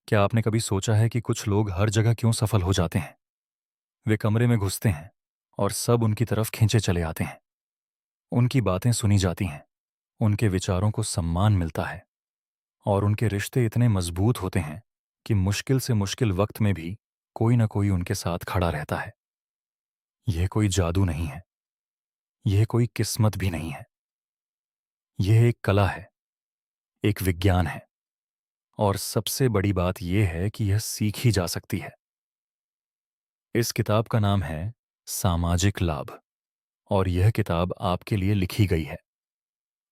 क्या आपने कभी सोचा है कि कुछ लोग हर जगह क्यों सफल हो जाते हैं? वे कमरे में घुसते हैं और सब उनकी तरफ खींचे चले आते हैं। उनकी बातें सुनी जाती हैं, उनके विचारों को सम्मान मिलता है और उनके रिश्ते इतने मजबूत होते हैं कि मुश्किल से मुश्किल वक्त में भी कोई ना कोई उनके साथ खड़ा रहता है। यह कोई जादू नहीं है, यह कोई किस्मत भी नहीं है। यह एक कला है, एक विज्ञान है और सबसे बड़ी बात यह है कि यह सीखी जा सकती है। इस किताब का नाम है सामाजिक लाभ और यह किताब आपके लिए लिखी गई है।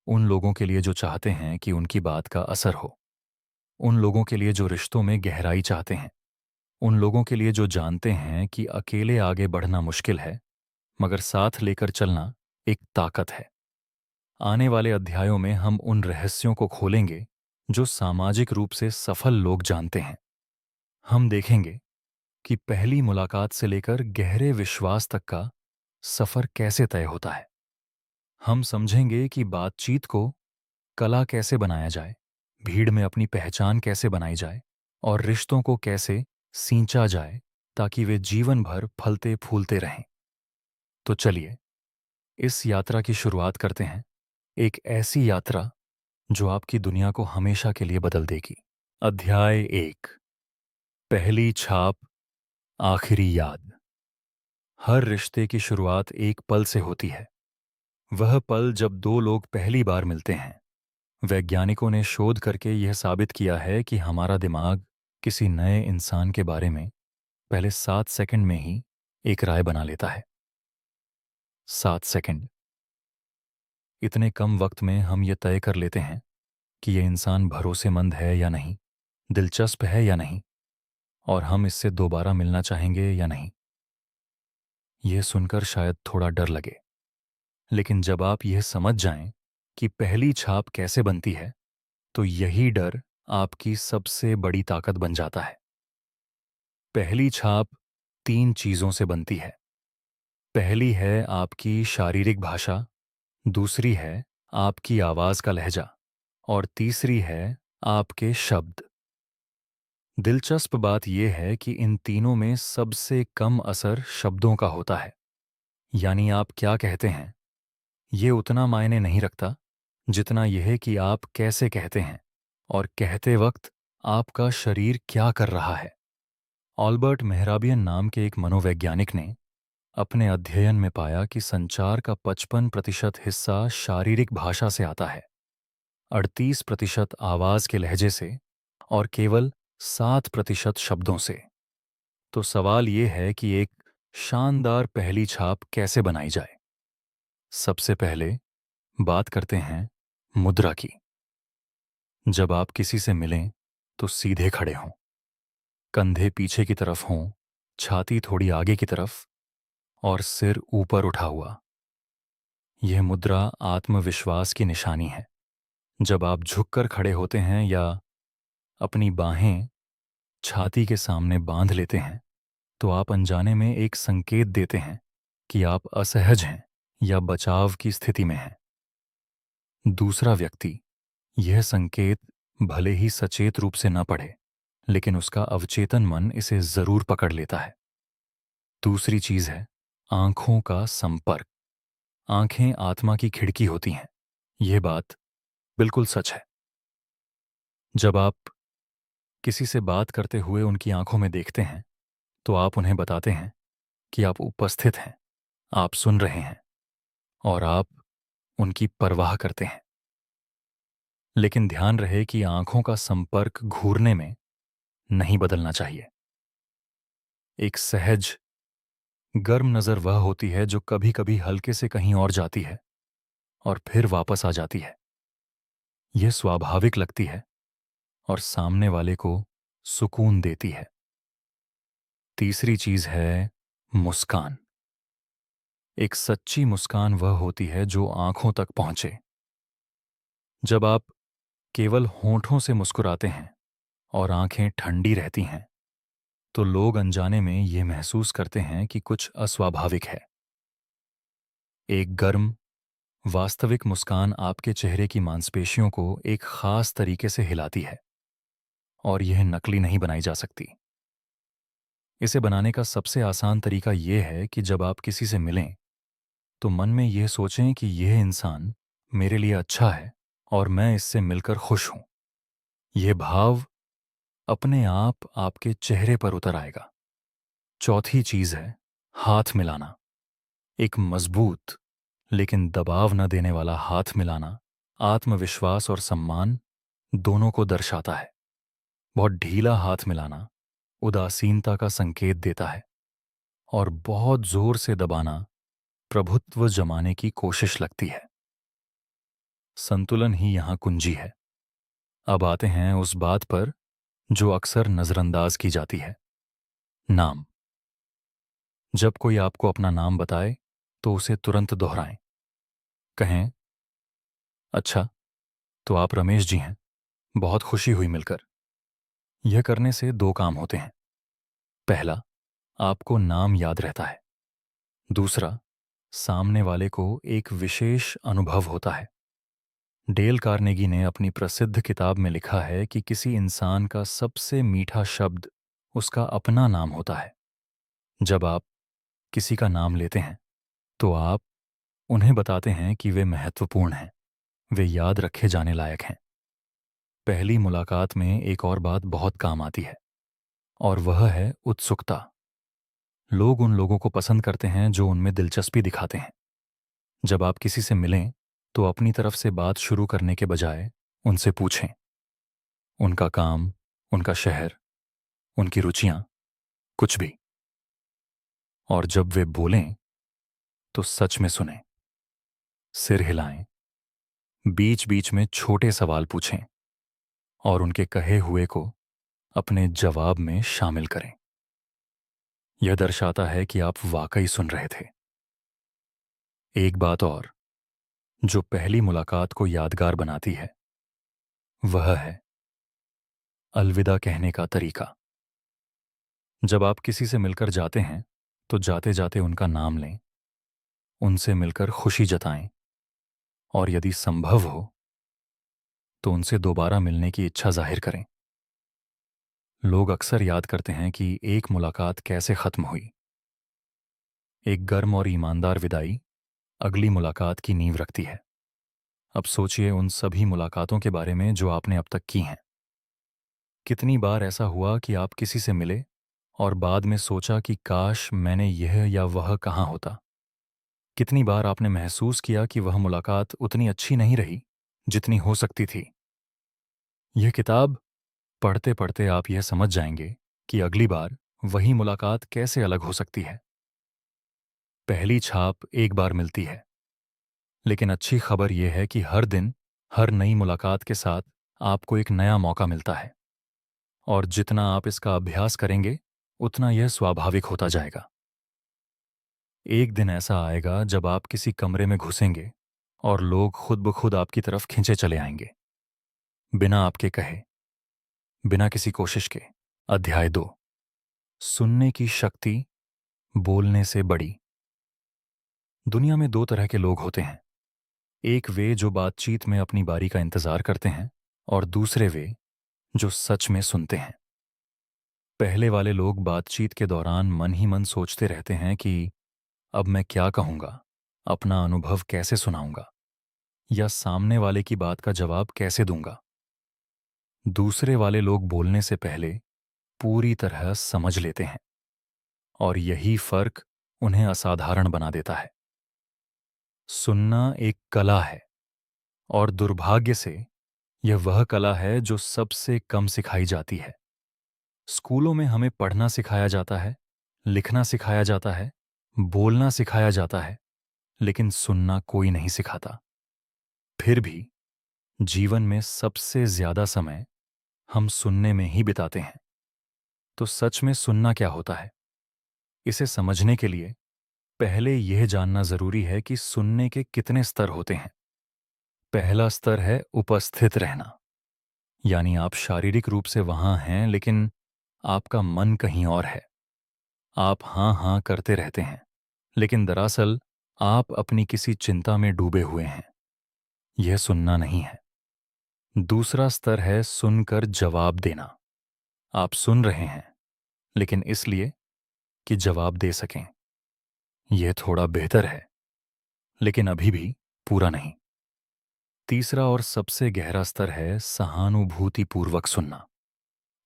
उन लोगों के लिए जो चाहते हैं कि उनकी बात का असर हो, उन लोगों के लिए जो रिश्तों में गहराई चाहते हैं, उन लोगों के लिए जो जानते हैं कि अकेले आगे बढ़ना मुश्किल है, मगर साथ लेकर चलना एक ताकत है। आने वाले अध्यायों में हम उन रहस्यों को खोलेंगे जो सामाजिक रूप से सफल लोग जानते हैं। हम देखेंगे कि पहली मुलाकात से लेकर गहरे विश्वास तक का सफर कैसे तय होता है। हम समझेंगे कि बातचीत को कला कैसे बनाया जाए, भीड़ में अपनी पहचान कैसे बनाई जाए और रिश्तों को कैसे सींचा जाए ताकि वे जीवन भर फलते फूलते रहें। तो चलिए इस यात्रा की शुरुआत करते हैं, एक ऐसी यात्रा जो आपकी दुनिया को हमेशा के लिए बदल देगी। अध्याय 1। पहली छाप, आखिरी याद। हर रिश्ते की शुरुआत एक पल से होती है। वह पल जब दो लोग पहली बार मिलते हैं। वैज्ञानिकों ने शोध करके यह साबित किया है कि हमारा दिमाग किसी नए इंसान के बारे में पहले 7 सेकंड में ही एक राय बना लेता है। 7 सेकंड। इतने कम वक्त में हम ये तय कर लेते हैं कि यह इंसान भरोसेमंद है या नहीं, दिलचस्प है या नहीं, और हम इससे दोबारा मिलना चाहेंगे या नहीं। यह सुनकर शायद थोड़ा डर लगे, लेकिन जब आप यह समझ जाएं कि पहली छाप कैसे बनती है, तो यही डर आपकी सबसे बड़ी ताकत बन जाता है। पहली छाप 3 चीजों से बनती है। पहली है आपकी शारीरिक भाषा, दूसरी है आपकी आवाज का लहजा और तीसरी है आपके शब्द। दिलचस्प बात यह है कि इन तीनों में सबसे कम असर शब्दों का होता है। यानी आप क्या कहते हैं, ये उतना मायने नहीं रखता जितना यह कि आप कैसे कहते हैं और कहते वक्त आपका शरीर क्या कर रहा है। ऑल्बर्ट मेहराबियन नाम के एक मनोवैज्ञानिक ने अपने अध्ययन में पाया कि संचार का 55% हिस्सा शारीरिक भाषा से आता है, 38% आवाज के लहजे से और केवल 7% शब्दों से। तो सवाल ये है कि एक शानदार पहली छाप कैसे बनाई जाए। सबसे पहले बात करते हैं मुद्रा की। जब आप किसी से मिलें तो सीधे खड़े हों, कंधे पीछे की तरफ हों, छाती थोड़ी आगे की तरफ और सिर ऊपर उठा हुआ। यह मुद्रा आत्मविश्वास की निशानी है। जब आप झुककर खड़े होते हैं या अपनी बाहें छाती के सामने बांध लेते हैं, तो आप अनजाने में एक संकेत देते हैं कि आप असहज हैं या बचाव की स्थिति में हैं। दूसरा व्यक्ति यह संकेत भले ही सचेत रूप से न पढ़े, लेकिन उसका अवचेतन मन इसे जरूर पकड़ लेता है। दूसरी चीज है आंखों का संपर्क। आंखें आत्मा की खिड़की होती हैं। यह बात बिल्कुल सच है। जब आप किसी से बात करते हुए उनकी आंखों में देखते हैं, तो आप उन्हें बताते हैं कि आप उपस्थित हैं, आप सुन रहे हैं और आप उनकी परवाह करते हैं। लेकिन ध्यान रहे कि आंखों का संपर्क घूरने में नहीं बदलना चाहिए। एक सहज गर्म नजर वह होती है जो कभी कभी हल्के से कहीं और जाती है और फिर वापस आ जाती है। यह स्वाभाविक लगती है और सामने वाले को सुकून देती है। तीसरी चीज है मुस्कान। एक सच्ची मुस्कान वह होती है जो आंखों तक पहुंचे। जब आप केवल होंठों से मुस्कुराते हैं और आंखें ठंडी रहती हैं, तो लोग अनजाने में ये महसूस करते हैं कि कुछ अस्वाभाविक है। एक गर्म, वास्तविक मुस्कान आपके चेहरे की मांसपेशियों को एक खास तरीके से हिलाती है। और यह नकली नहीं बनाई जा सकती। इसे बनाने का सबसे आसान तरीका यह है कि जब आप किसी से मिलें तो मन में यह सोचें कि यह इंसान मेरे लिए अच्छा है और मैं इससे मिलकर खुश हूं। यह भाव अपने आप आपके चेहरे पर उतर आएगा। चौथी चीज है हाथ मिलाना। एक मजबूत लेकिन दबाव न देने वाला हाथ मिलाना आत्मविश्वास और सम्मान दोनों को दर्शाता है। बहुत ढीला हाथ मिलाना उदासीनता का संकेत देता है और बहुत जोर से दबाना प्रभुत्व जमाने की कोशिश लगती है। संतुलन ही यहां कुंजी है। अब आते हैं उस बात पर जो अक्सर नजरअंदाज की जाती है, नाम। जब कोई आपको अपना नाम बताए तो उसे तुरंत दोहराएं। कहें, अच्छा, तो आप रमेश जी हैं, बहुत खुशी हुई मिलकर। यह करने से दो काम होते हैं। पहला, आपको नाम याद रहता है। दूसरा, सामने वाले को एक विशेष अनुभव होता है। डेल कार्नेगी ने अपनी प्रसिद्ध किताब में लिखा है कि किसी इंसान का सबसे मीठा शब्द उसका अपना नाम होता है। जब आप किसी का नाम लेते हैं तो आप उन्हें बताते हैं कि वे महत्वपूर्ण हैं, वे याद रखे जाने लायक हैं। पहली मुलाकात में एक और बात बहुत काम आती है और वह है उत्सुकता। लोग उन लोगों को पसंद करते हैं जो उनमें दिलचस्पी दिखाते हैं। जब आप किसी से मिलें तो अपनी तरफ से बात शुरू करने के बजाय उनसे पूछें, उनका काम, उनका शहर, उनकी रुचियां, कुछ भी। और जब वे बोलें तो सच में सुनें, सिर हिलाएं, बीच बीच में छोटे सवाल पूछें और उनके कहे हुए को अपने जवाब में शामिल करें। यह दर्शाता है कि आप वाकई सुन रहे थे। एक बात और जो पहली मुलाकात को यादगार बनाती है वह है अलविदा कहने का तरीका। जब आप किसी से मिलकर जाते हैं तो जाते जाते उनका नाम लें, उनसे मिलकर खुशी जताएं और यदि संभव हो तो उनसे दोबारा मिलने की इच्छा जाहिर करें। लोग अक्सर याद करते हैं कि एक मुलाकात कैसे खत्म हुई। एक गर्म और ईमानदार विदाई अगली मुलाकात की नींव रखती है। अब सोचिए उन सभी मुलाकातों के बारे में जो आपने अब तक की हैं। कितनी बार ऐसा हुआ कि आप किसी से मिले और बाद में सोचा कि काश मैंने यह या वह कहाँ होता। कितनी बार आपने महसूस किया कि वह मुलाकात उतनी अच्छी नहीं रही जितनी हो सकती थी। यह किताब पढ़ते पढ़ते आप यह समझ जाएंगे कि अगली बार वही मुलाकात कैसे अलग हो सकती है। पहली छाप एक बार मिलती है, लेकिन अच्छी खबर यह है कि हर दिन, हर नई मुलाकात के साथ आपको एक नया मौका मिलता है और जितना आप इसका अभ्यास करेंगे उतना यह स्वाभाविक होता जाएगा। एक दिन ऐसा आएगा जब आप किसी कमरे में घुसेंगे और लोग खुद ब खुद आपकी तरफ खींचे चले आएंगे, बिना आपके कहे, बिना किसी कोशिश के। अध्याय 2, सुनने की शक्ति बोलने से बड़ी। दुनिया में दो तरह के लोग होते हैं। एक वे जो बातचीत में अपनी बारी का इंतजार करते हैं और दूसरे वे जो सच में सुनते हैं। पहले वाले लोग बातचीत के दौरान मन ही मन सोचते रहते हैं कि अब मैं क्या कहूंगा, अपना अनुभव कैसे सुनाऊंगा या सामने वाले की बात का जवाब कैसे दूंगा। दूसरे वाले लोग बोलने से पहले पूरी तरह समझ लेते हैं और यही फर्क उन्हें असाधारण बना देता है। सुनना एक कला है और दुर्भाग्य से यह वह कला है जो सबसे कम सिखाई जाती है। स्कूलों में हमें पढ़ना सिखाया जाता है, लिखना सिखाया जाता है, बोलना सिखाया जाता है, लेकिन सुनना कोई नहीं सिखाता। फिर भी जीवन में सबसे ज्यादा समय हम सुनने में ही बिताते हैं। तो सच में सुनना क्या होता है? इसे समझने के लिए पहले यह जानना जरूरी है कि सुनने के कितने स्तर होते हैं। पहला स्तर है उपस्थित रहना, यानी आप शारीरिक रूप से वहां हैं लेकिन आपका मन कहीं और है। आप हां हां करते रहते हैं, लेकिन दरअसल आप अपनी किसी चिंता में डूबे हुए हैं। यह सुनना नहीं है। दूसरा स्तर है सुनकर जवाब देना। आप सुन रहे हैं, लेकिन इसलिए कि जवाब दे सकें। यह थोड़ा बेहतर है, लेकिन अभी भी पूरा नहीं। तीसरा और सबसे गहरा स्तर है सहानुभूतिपूर्वक सुनना।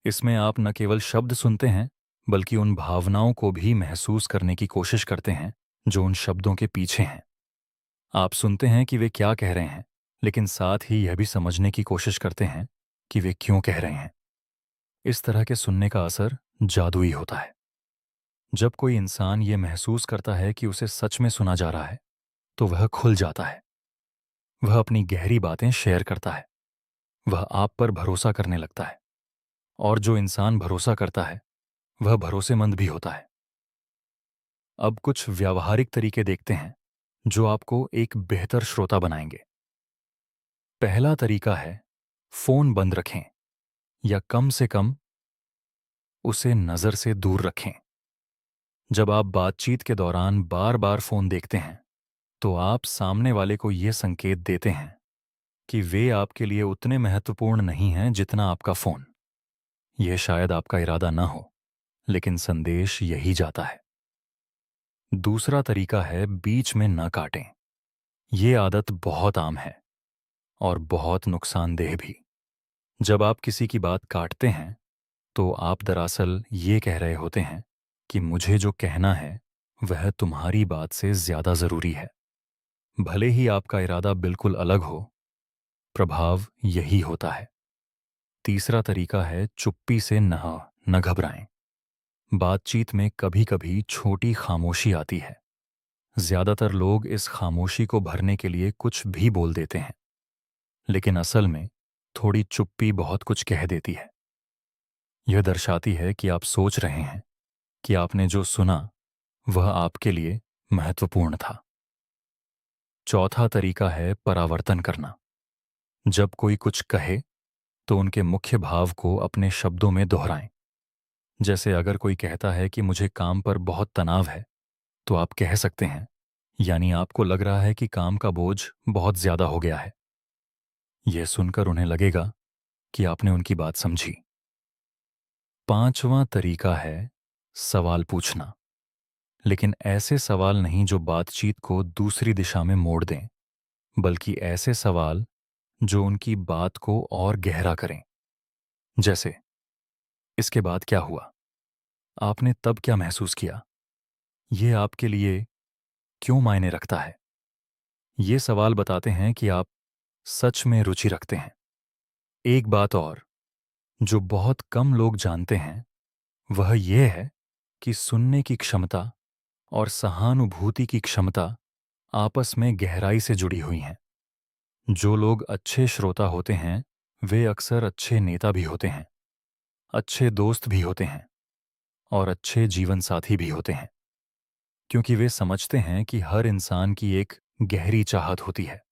इसमें आप न केवल शब्द सुनते हैं, बल्कि उन भावनाओं को भी महसूस करने की कोशिश करते हैं जो उन शब्दों के पीछे हैं। आप सुनते हैं कि वे क्या कह रहे हैं, लेकिन साथ ही यह भी समझने की कोशिश करते हैं कि वे क्यों कह रहे हैं। इस तरह के सुनने का असर जादुई होता है। जब कोई इंसान ये महसूस करता है कि उसे सच में सुना जा रहा है, तो वह खुल जाता है। वह अपनी गहरी बातें शेयर करता है। वह आप पर भरोसा करने लगता है। और जो इंसान भरोसा करता है, वह भरोसेमंद भी होता है। अब कुछ व्यावहारिक तरीके देखते हैं जो आपको एक बेहतर श्रोता बनाएंगे। पहला तरीका है, फोन बंद रखें या कम से कम उसे नजर से दूर रखें। जब आप बातचीत के दौरान बार बार फोन देखते हैं, तो आप सामने वाले को यह संकेत देते हैं कि वे आपके लिए उतने महत्वपूर्ण नहीं हैं जितना आपका फोन। यह शायद आपका इरादा ना हो, लेकिन संदेश यही जाता है। दूसरा तरीका है, बीच में न काटें। यह आदत बहुत आम है और बहुत नुकसानदेह भी। जब आप किसी की बात काटते हैं, तो आप दरअसल ये कह रहे होते हैं कि मुझे जो कहना है वह तुम्हारी बात से ज्यादा जरूरी है। भले ही आपका इरादा बिल्कुल अलग हो, प्रभाव यही होता है। तीसरा तरीका है, चुप्पी से न घबराएं। बातचीत में कभी कभी छोटी खामोशी आती है। ज्यादातर लोग इस खामोशी को भरने के लिए कुछ भी बोल देते हैं, लेकिन असल में थोड़ी चुप्पी बहुत कुछ कह देती है। यह दर्शाती है कि आप सोच रहे हैं कि आपने जो सुना वह आपके लिए महत्वपूर्ण था। चौथा तरीका है, परावर्तन करना। जब कोई कुछ कहे, तो उनके मुख्य भाव को अपने शब्दों में दोहराएं। जैसे अगर कोई कहता है कि मुझे काम पर बहुत तनाव है, तो आप कह सकते हैं, यानी आपको लग रहा है कि काम का बोझ बहुत ज्यादा हो गया है। यह सुनकर उन्हें लगेगा कि आपने उनकी बात समझी। पांचवां तरीका है, सवाल पूछना। लेकिन ऐसे सवाल नहीं जो बातचीत को दूसरी दिशा में मोड़ दें, बल्कि ऐसे सवाल जो उनकी बात को और गहरा करें। जैसे, इसके बाद क्या हुआ? आपने तब क्या महसूस किया? यह आपके लिए क्यों मायने रखता है? ये सवाल बताते हैं कि आप सच में रुचि रखते हैं। एक बात और जो बहुत कम लोग जानते हैं, वह यह है कि सुनने की क्षमता और सहानुभूति की क्षमता आपस में गहराई से जुड़ी हुई हैं। जो लोग अच्छे श्रोता होते हैं, वे अक्सर अच्छे नेता भी होते हैं, अच्छे दोस्त भी होते हैं और अच्छे जीवन साथी भी होते हैं, क्योंकि वे समझते हैं कि हर इंसान की एक गहरी चाहत होती है,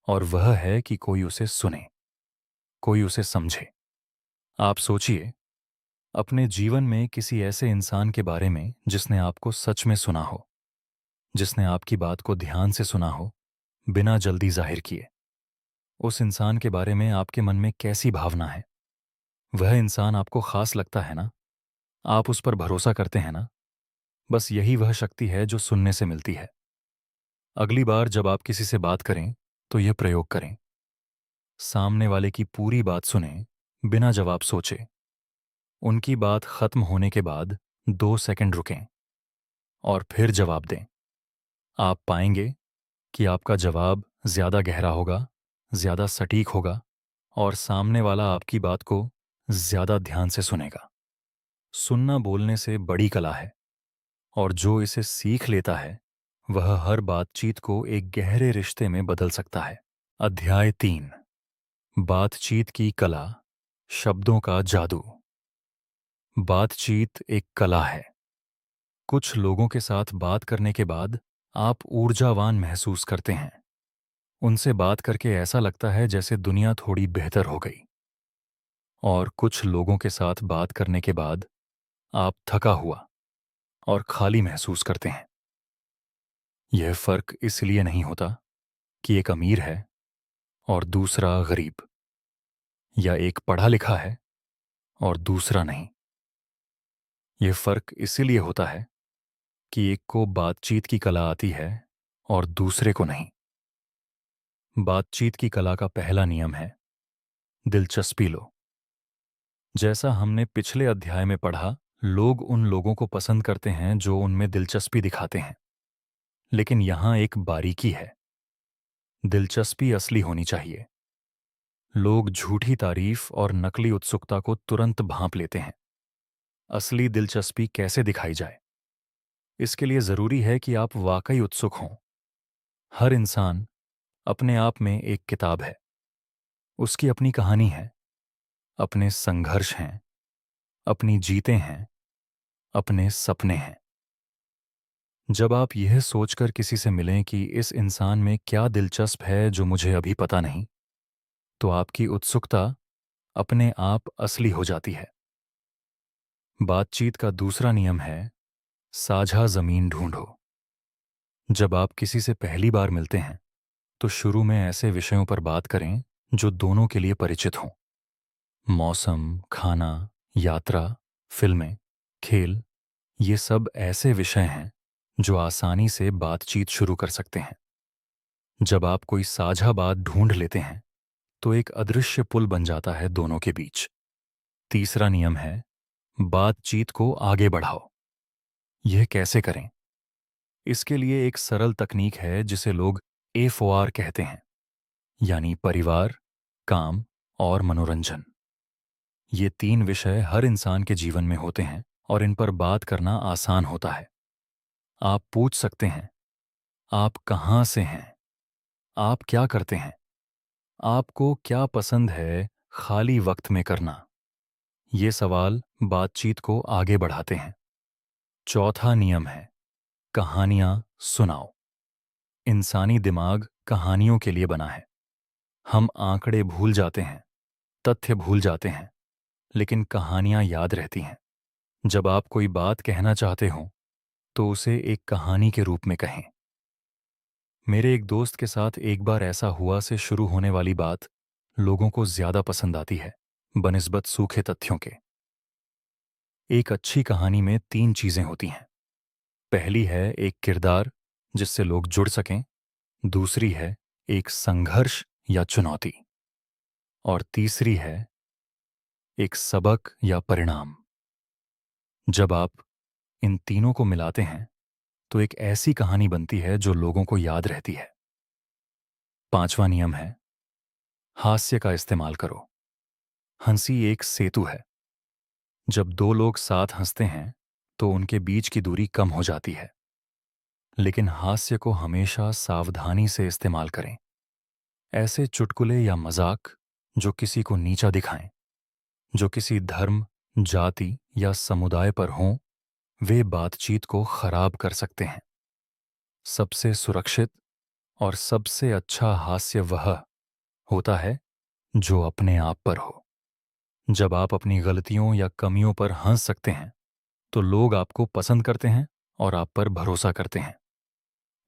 और वह है कि कोई उसे सुने, कोई उसे समझे। आप सोचिए, अपने जीवन में किसी ऐसे इंसान के बारे में जिसने आपको सच में सुना हो, जिसने आपकी बात को ध्यान से सुना हो, बिना जल्दी जाहिर किए। उस इंसान के बारे में आपके मन में कैसी भावना है? वह इंसान आपको खास लगता है ना? आप उस पर भरोसा करते हैं ना? बस यही वह शक्ति है जो सुनने से मिलती है। अगली बार जब आप किसी से बात करें, तो यह प्रयोग करें। सामने वाले की पूरी बात सुनें, बिना जवाब सोचे। उनकी बात खत्म होने के बाद 2 सेकंड रुकें और फिर जवाब दें। आप पाएंगे कि आपका जवाब ज्यादा गहरा होगा, ज्यादा सटीक होगा और सामने वाला आपकी बात को ज्यादा ध्यान से सुनेगा। सुनना बोलने से बड़ी कला है, और जो इसे सीख लेता है, वह हर बातचीत को एक गहरे रिश्ते में बदल सकता है। अध्याय 3, बातचीत की कला, शब्दों का जादू। बातचीत एक कला है। कुछ लोगों के साथ बात करने के बाद आप ऊर्जावान महसूस करते हैं। उनसे बात करके ऐसा लगता है जैसे दुनिया थोड़ी बेहतर हो गई। और कुछ लोगों के साथ बात करने के बाद आप थका हुआ और खाली महसूस करते हैं। यह फर्क इसलिए नहीं होता कि एक अमीर है और दूसरा गरीब, या एक पढ़ा लिखा है और दूसरा नहीं। ये फर्क इसीलिए होता है कि एक को बातचीत की कला आती है और दूसरे को नहीं। बातचीत की कला का पहला नियम है दिलचस्पी लो। जैसा हमने पिछले अध्याय में पढ़ा, लोग उन लोगों को पसंद करते हैं जो उनमें दिलचस्पी दिखाते हैं। लेकिन यहां एक बारीकी है, दिलचस्पी असली होनी चाहिए। लोग झूठी तारीफ और नकली उत्सुकता को तुरंत भांप लेते हैं। असली दिलचस्पी कैसे दिखाई जाए? इसके लिए जरूरी है कि आप वाकई उत्सुक हों। हर इंसान अपने आप में एक किताब है। उसकी अपनी कहानी है, अपने संघर्ष हैं, अपनी जीतें हैं, अपने सपने हैं। जब आप यह सोचकर किसी से मिलें कि इस इंसान में क्या दिलचस्प है जो मुझे अभी पता नहीं, तो आपकी उत्सुकता अपने आप असली हो जाती है। बातचीत का दूसरा नियम है साझा जमीन ढूंढो। जब आप किसी से पहली बार मिलते हैं तो शुरू में ऐसे विषयों पर बात करें जो दोनों के लिए परिचित हों। मौसम, खाना, यात्रा, फिल्में, खेल, ये सब ऐसे विषय हैं जो आसानी से बातचीत शुरू कर सकते हैं। जब आप कोई साझा बात ढूंढ लेते हैं तो एक अदृश्य पुल बन जाता है दोनों के बीच। तीसरा नियम है बातचीत को आगे बढ़ाओ। यह कैसे करें? इसके लिए एक सरल तकनीक है जिसे लोग A4 कहते हैं, यानी परिवार, काम और मनोरंजन। ये तीन विषय हर इंसान के जीवन में होते हैं और इन पर बात करना आसान होता है। आप पूछ सकते हैं, आप कहाँ से हैं? आप क्या करते हैं? आपको क्या पसंद है खाली वक्त में करना? ये सवाल बातचीत को आगे बढ़ाते हैं। चौथा नियम है कहानियां सुनाओ। इंसानी दिमाग कहानियों के लिए बना है। हम आंकड़े भूल जाते हैं, तथ्य भूल जाते हैं, लेकिन कहानियां याद रहती हैं। जब आप कोई बात कहना चाहते हो तो उसे एक कहानी के रूप में कहें। मेरे एक दोस्त के साथ एक बार ऐसा हुआ से शुरू होने वाली बात लोगों को ज्यादा पसंद आती है बनिस्बत सूखे तथ्यों के। एक अच्छी कहानी में तीन चीजें होती हैं। पहली है एक किरदार जिससे लोग जुड़ सकें, दूसरी है एक संघर्ष या चुनौती, और तीसरी है एक सबक या परिणाम। जब आप इन तीनों को मिलाते हैं तो एक ऐसी कहानी बनती है जो लोगों को याद रहती है। पांचवा नियम है हास्य का इस्तेमाल करो। हंसी एक सेतु है। जब दो लोग साथ हंसते हैं तो उनके बीच की दूरी कम हो जाती है। लेकिन हास्य को हमेशा सावधानी से इस्तेमाल करें। ऐसे चुटकुले या मजाक जो किसी को नीचा दिखाएं, जो किसी धर्म, जाति या समुदाय पर हों, वे बातचीत को खराब कर सकते हैं। सबसे सुरक्षित और सबसे अच्छा हास्य वह होता है जो अपने आप पर हो। जब आप अपनी गलतियों या कमियों पर हंस सकते हैं तो लोग आपको पसंद करते हैं और आप पर भरोसा करते हैं।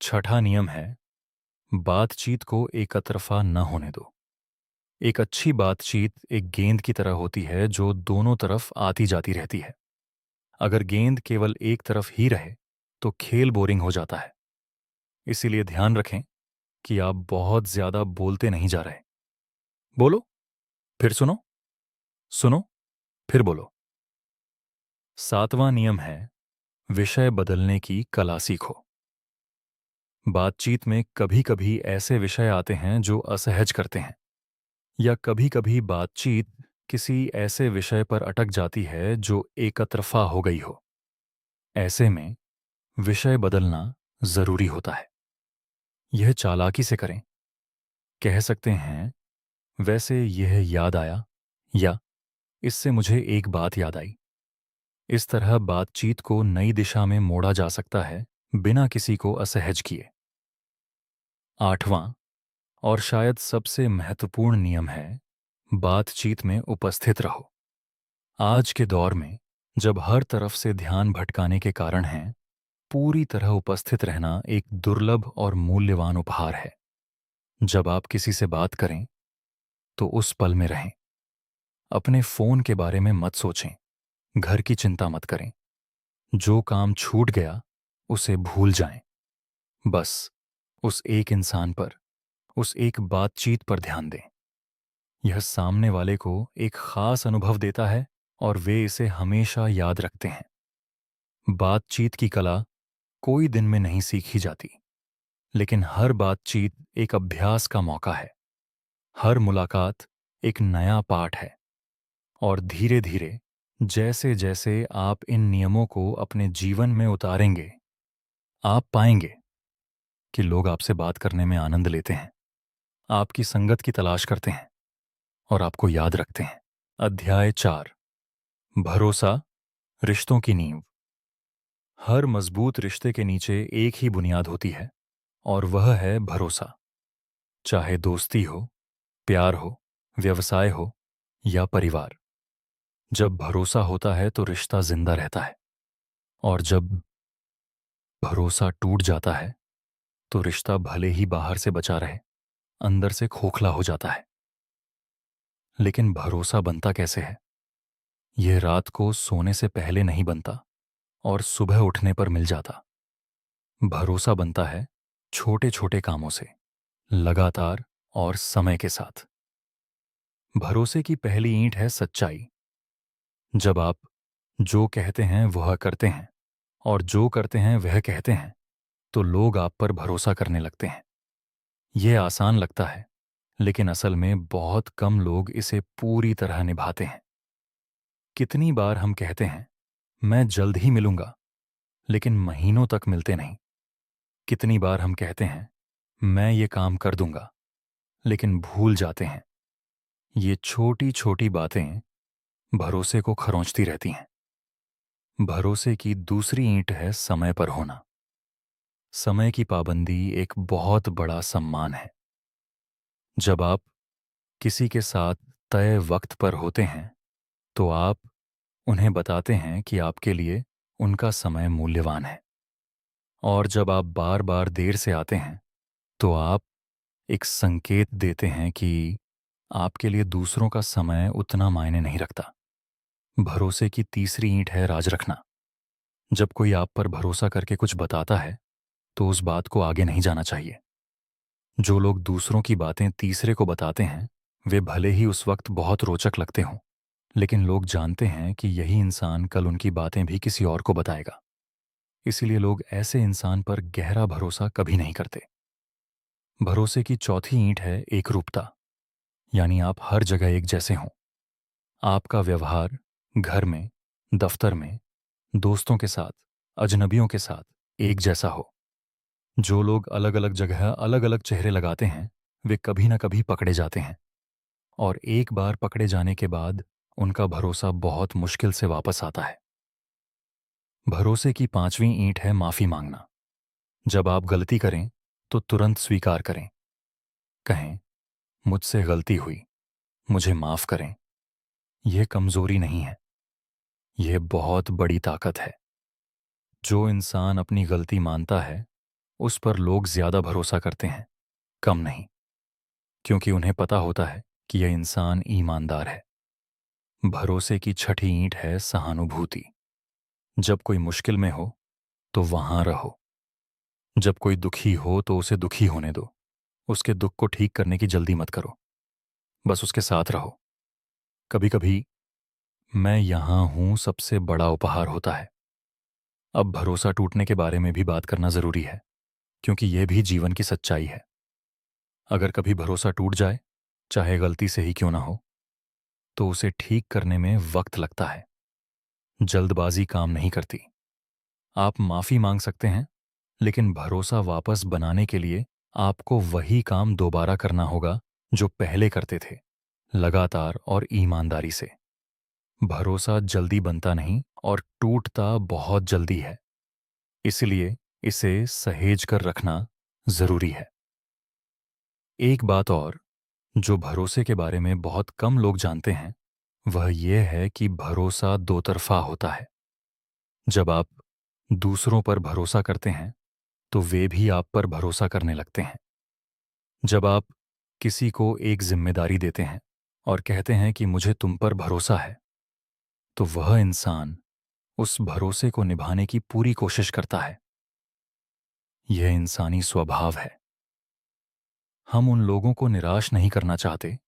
छठा नियम है बातचीत को एकतरफा न होने दो। एक अच्छी बातचीत एक गेंद की तरह होती है जो दोनों तरफ आती जाती रहती है। अगर गेंद केवल एक तरफ ही रहे तो खेल बोरिंग हो जाता है। इसीलिए ध्यान रखें कि आप बहुत ज्यादा बोलते नहीं जा रहे। बोलो, फिर सुनो, सुनो, फिर बोलो। सातवां नियम है विषय बदलने की कला सीखो। बातचीत में कभी-कभी ऐसे विषय आते हैं जो असहज करते हैं, या कभी-कभी बातचीत किसी ऐसे विषय पर अटक जाती है जो एकतरफा हो गई हो। ऐसे में विषय बदलना जरूरी होता है। यह चालाकी से करें। कह सकते हैं, वैसे यह याद आया, या इससे मुझे एक बात याद आई। इस तरह बातचीत को नई दिशा में मोड़ा जा सकता है बिना किसी को असहज किए। आठवां और शायद सबसे महत्वपूर्ण नियम है बातचीत में उपस्थित रहो। आज के दौर में जब हर तरफ से ध्यान भटकाने के कारण हैं, पूरी तरह उपस्थित रहना एक दुर्लभ और मूल्यवान उपहार है। जब आप किसी से बात करें तो उस पल में रहें। अपने फ़ोन के बारे में मत सोचें, घर की चिंता मत करें। जो काम छूट गया, उसे भूल जाएं। बस उस एक इंसान पर, उस एक बातचीत पर ध्यान दें। यह सामने वाले को एक ख़ास अनुभव देता है और वे इसे हमेशा याद रखते हैं। बातचीत की कला कोई दिन में नहीं सीखी जाती, लेकिन हर बातचीत एक अभ्यास का मौका है। हर मुलाकात एक नया पाठ है और धीरे-धीरे जैसे जैसे आप इन नियमों को अपने जीवन में उतारेंगे, आप पाएंगे कि लोग आपसे बात करने में आनंद लेते हैं, आपकी संगत की तलाश करते हैं और आपको याद रखते हैं। अध्याय 4। भरोसा, रिश्तों की नींव। हर मजबूत रिश्ते के नीचे एक ही बुनियाद होती है और वह है भरोसा। चाहे दोस्ती हो, प्यार हो, व्यवसाय हो या परिवार। जब भरोसा होता है तो रिश्ता जिंदा रहता है, और जब भरोसा टूट जाता है तो रिश्ता भले ही बाहर से बचा रहे, अंदर से खोखला हो जाता है। लेकिन भरोसा बनता कैसे है? यह रात को सोने से पहले नहीं बनता और सुबह उठने पर मिल जाता। भरोसा बनता है छोटे छोटे कामों से, लगातार और समय के साथ। भरोसे की पहली ईंट है सच्चाई। जब आप जो कहते हैं वह करते हैं और जो करते हैं वह कहते हैं, तो लोग आप पर भरोसा करने लगते हैं। यह आसान लगता है, लेकिन असल में बहुत कम लोग इसे पूरी तरह निभाते हैं। कितनी बार हम कहते हैं, मैं जल्द ही मिलूंगा, लेकिन महीनों तक मिलते नहीं। कितनी बार हम कहते हैं, मैं ये काम कर दूंगा, लेकिन भूल जाते हैं। ये छोटी छोटी बातें भरोसे को खरोंचती रहती हैं। भरोसे की दूसरी ईंट है समय पर होना। समय की पाबंदी एक बहुत बड़ा सम्मान है। जब आप किसी के साथ तय वक्त पर होते हैं, तो आप उन्हें बताते हैं कि आपके लिए उनका समय मूल्यवान है। और जब आप बार बार देर से आते हैं, तो आप एक संकेत देते हैं कि आपके लिए दूसरों का समय उतना मायने नहीं रखता। भरोसे की तीसरी ईंट है राज रखना। जब कोई आप पर भरोसा करके कुछ बताता है, तो उस बात को आगे नहीं जाना चाहिए। जो लोग दूसरों की बातें तीसरे को बताते हैं, वे भले ही उस वक्त बहुत रोचक लगते हों, लेकिन लोग जानते हैं कि यही इंसान कल उनकी बातें भी किसी और को बताएगा। इसीलिए लोग ऐसे इंसान पर गहरा भरोसा कभी नहीं करते। भरोसे की चौथी ईंट है एकरूपता, यानी आप हर जगह एक जैसे हों। आपका व्यवहार घर में, दफ्तर में, दोस्तों के साथ, अजनबियों के साथ एक जैसा हो। जो लोग अलग अलग जगह अलग अलग चेहरे लगाते हैं, वे कभी ना कभी पकड़े जाते हैं, और एक बार पकड़े जाने के बाद उनका भरोसा बहुत मुश्किल से वापस आता है। भरोसे की पांचवी ईंट है माफी मांगना। जब आप गलती करें, तो तुरंत स्वीकार करें। कहें, मुझसे गलती हुई, मुझे माफ करें। यह कमजोरी नहीं है, यह बहुत बड़ी ताकत है। जो इंसान अपनी गलती मानता है, उस पर लोग ज्यादा भरोसा करते हैं, कम नहीं, क्योंकि उन्हें पता होता है कि यह इंसान ईमानदार है। भरोसे की छठी ईंट है सहानुभूति। जब कोई मुश्किल में हो, तो वहां रहो। जब कोई दुखी हो, तो उसे दुखी होने दो। उसके दुख को ठीक करने की जल्दी मत करो, बस उसके साथ रहो। कभी कभी मैं यहां हूं सबसे बड़ा उपहार होता है। अब भरोसा टूटने के बारे में भी बात करना जरूरी है, क्योंकि यह भी जीवन की सच्चाई है। अगर कभी भरोसा टूट जाए, चाहे गलती से ही क्यों ना हो, तो उसे ठीक करने में वक्त लगता है। जल्दबाजी काम नहीं करती। आप माफी मांग सकते हैं, लेकिन भरोसा वापस बनाने के लिए आपको वही काम दोबारा करना होगा जो पहले करते थे, लगातार और ईमानदारी से। भरोसा जल्दी बनता नहीं और टूटता बहुत जल्दी है, इसलिए इसे सहेज कर रखना जरूरी है। एक बात और जो भरोसे के बारे में बहुत कम लोग जानते हैं, वह यह है कि भरोसा दो तरफा होता है। जब आप दूसरों पर भरोसा करते हैं, तो वे भी आप पर भरोसा करने लगते हैं। जब आप किसी को एक जिम्मेदारी देते हैं, और कहते हैं कि मुझे तुम पर भरोसा है, तो वह इंसान उस भरोसे को निभाने की पूरी कोशिश करता है। यह इंसानी स्वभाव है। हम उन लोगों को निराश नहीं करना चाहते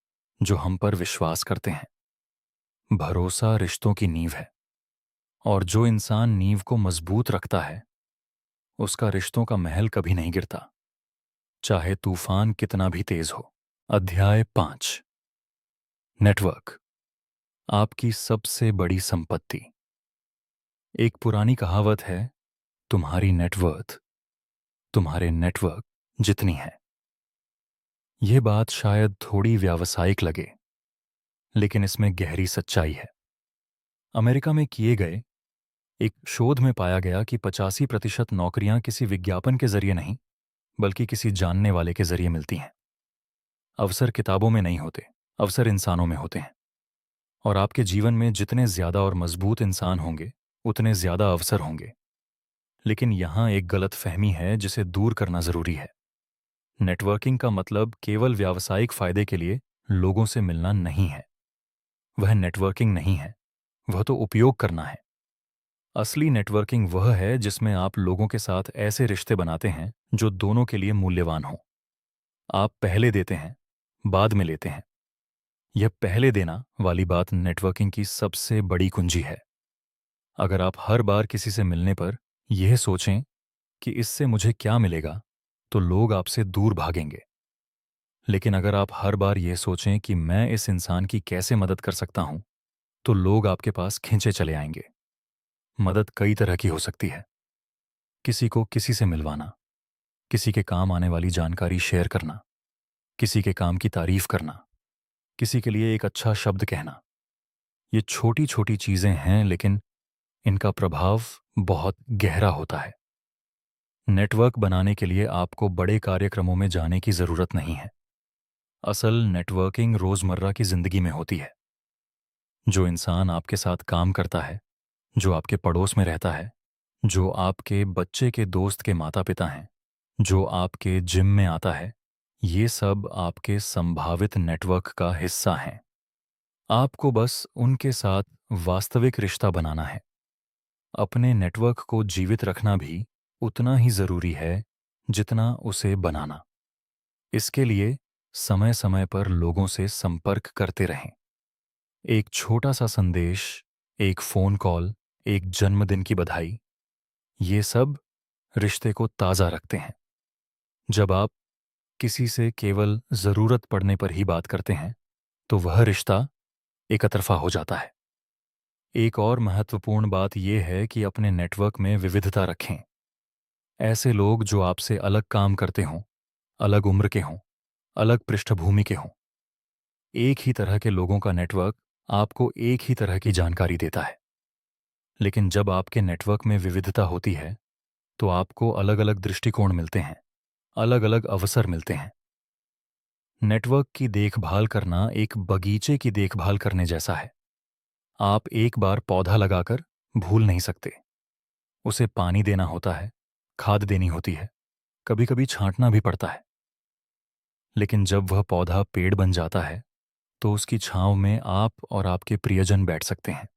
जो हम पर विश्वास करते हैं। भरोसा रिश्तों की नींव है, और जो इंसान नींव को मजबूत रखता है उसका रिश्तों का महल कभी नहीं गिरता, चाहे तूफान कितना भी तेज हो। अध्याय 5। नेटवर्क, आपकी सबसे बड़ी संपत्ति। एक पुरानी कहावत है, तुम्हारी नेटवर्थ तुम्हारे नेटवर्क जितनी है। यह बात शायद थोड़ी व्यावसायिक लगे, लेकिन इसमें गहरी सच्चाई है। अमेरिका में किए गए एक शोध में पाया गया कि 85% नौकरियां किसी विज्ञापन के जरिए नहीं, बल्कि किसी जानने वाले के जरिए मिलती हैं। अवसर किताबों में नहीं होते, अवसर इंसानों में होते हैं। और आपके जीवन में जितने ज्यादा और मजबूत इंसान होंगे, उतने ज्यादा अवसर होंगे। लेकिन यहां एक गलत फहमी है जिसे दूर करना जरूरी है। नेटवर्किंग का मतलब केवल व्यावसायिक फायदे के लिए लोगों से मिलना नहीं है। वह नेटवर्किंग नहीं है, वह तो उपयोग करना है। असली नेटवर्किंग वह है जिसमें आप लोगों के साथ ऐसे रिश्ते बनाते हैं जो दोनों के लिए मूल्यवान हो। आप पहले देते हैं, बाद में लेते हैं। यह पहले देना वाली बात नेटवर्किंग की सबसे बड़ी कुंजी है। अगर आप हर बार किसी से मिलने पर यह सोचें कि इससे मुझे क्या मिलेगा, तो लोग आपसे दूर भागेंगे। लेकिन अगर आप हर बार यह सोचें कि मैं इस इंसान की कैसे मदद कर सकता हूं, तो लोग आपके पास खींचे चले आएंगे। मदद कई तरह की हो सकती है। किसी को किसी से मिलवाना, किसी के काम आने वाली जानकारी शेयर करना, किसी के काम की तारीफ करना, किसी के लिए एक अच्छा शब्द कहना। ये छोटी छोटी चीजें हैं, लेकिन इनका प्रभाव बहुत गहरा होता है। नेटवर्क बनाने के लिए आपको बड़े कार्यक्रमों में जाने की जरूरत नहीं है। असल नेटवर्किंग रोजमर्रा की जिंदगी में होती है। जो इंसान आपके साथ काम करता है, जो आपके पड़ोस में रहता है, जो आपके बच्चे के दोस्त के माता पिता हैं, जो आपके जिम में आता है, ये सब आपके संभावित नेटवर्क का हिस्सा हैं। आपको बस उनके साथ वास्तविक रिश्ता बनाना है। अपने नेटवर्क को जीवित रखना भी उतना ही जरूरी है जितना उसे बनाना। इसके लिए समय समय पर लोगों से संपर्क करते रहें। एक छोटा सा संदेश, एक फोन कॉल, एक जन्मदिन की बधाई, ये सब रिश्ते को ताज़ा रखते हैं। जब आप किसी से केवल जरूरत पड़ने पर ही बात करते हैं, तो वह रिश्ता एकतरफा हो जाता है। एक और महत्वपूर्ण बात यह है कि अपने नेटवर्क में विविधता रखें। ऐसे लोग जो आपसे अलग काम करते हों, अलग उम्र के हों, अलग पृष्ठभूमि के हों। एक ही तरह के लोगों का नेटवर्क आपको एक ही तरह की जानकारी देता है। लेकिन जब आपके नेटवर्क में विविधता होती है, तो आपको अलग अलग दृष्टिकोण मिलते हैं, अलग अलग अवसर मिलते हैं। नेटवर्क की देखभाल करना एक बगीचे की देखभाल करने जैसा है। आप एक बार पौधा लगाकर भूल नहीं सकते। उसे पानी देना होता है, खाद देनी होती है, कभी कभी छांटना भी पड़ता है। लेकिन जब वह पौधा पेड़ बन जाता है, तो उसकी छांव में आप और आपके प्रियजन बैठ सकते हैं।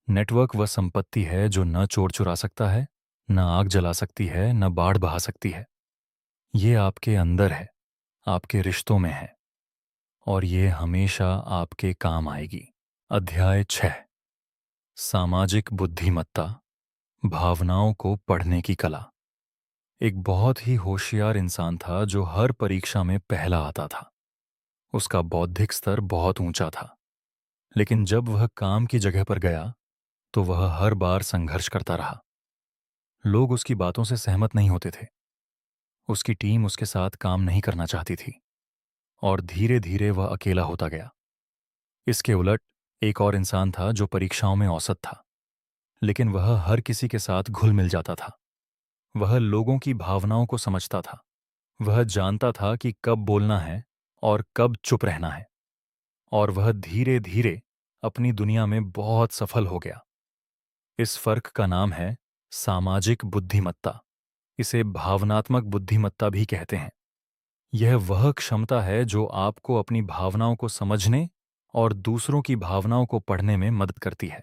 नेटवर्क वह संपत्ति है जो न चोर चुरा सकता है, न आग जला सकती है, न बाढ़ बहा सकती है। ये आपके अंदर है, आपके रिश्तों में है, और ये हमेशा आपके काम आएगी। अध्याय 6। सामाजिक बुद्धिमत्ता, भावनाओं को पढ़ने की कला। एक बहुत ही होशियार इंसान था जो हर परीक्षा में पहला आता था। उसका बौद्धिक स्तर बहुत ऊंचा था, लेकिन जब वह काम की जगह पर गया, तो वह हर बार संघर्ष करता रहा। लोग उसकी बातों से सहमत नहीं होते थे। उसकी टीम उसके साथ काम नहीं करना चाहती थी, और धीरे धीरे वह अकेला होता गया। इसके उलट एक और इंसान था जो परीक्षाओं में औसत था, लेकिन वह हर किसी के साथ घुल मिल जाता था। वह लोगों की भावनाओं को समझता था। वह जानता था कि कब बोलना है और कब चुप रहना है, और वह धीरे धीरे अपनी दुनिया में बहुत सफल हो गया। इस फर्क का नाम है सामाजिक बुद्धिमत्ता। इसे भावनात्मक बुद्धिमत्ता भी कहते हैं। यह वह क्षमता है जो आपको अपनी भावनाओं को समझने और दूसरों की भावनाओं को पढ़ने में मदद करती है।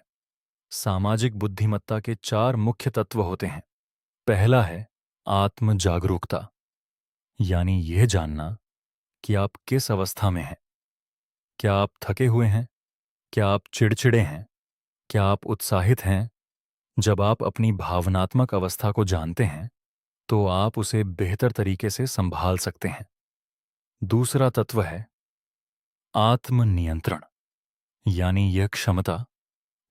सामाजिक बुद्धिमत्ता के 4 मुख्य तत्व होते हैं। पहला है आत्म जागरूकता, यानी यह जानना कि आप किस अवस्था में हैं। क्या आप थके हुए हैं? क्या आप चिड़चिड़े हैं? क्या आप उत्साहित हैं? जब आप अपनी भावनात्मक अवस्था को जानते हैं तो आप उसे बेहतर तरीके से संभाल सकते हैं। दूसरा तत्व है आत्मनियंत्रण, यानी यह क्षमता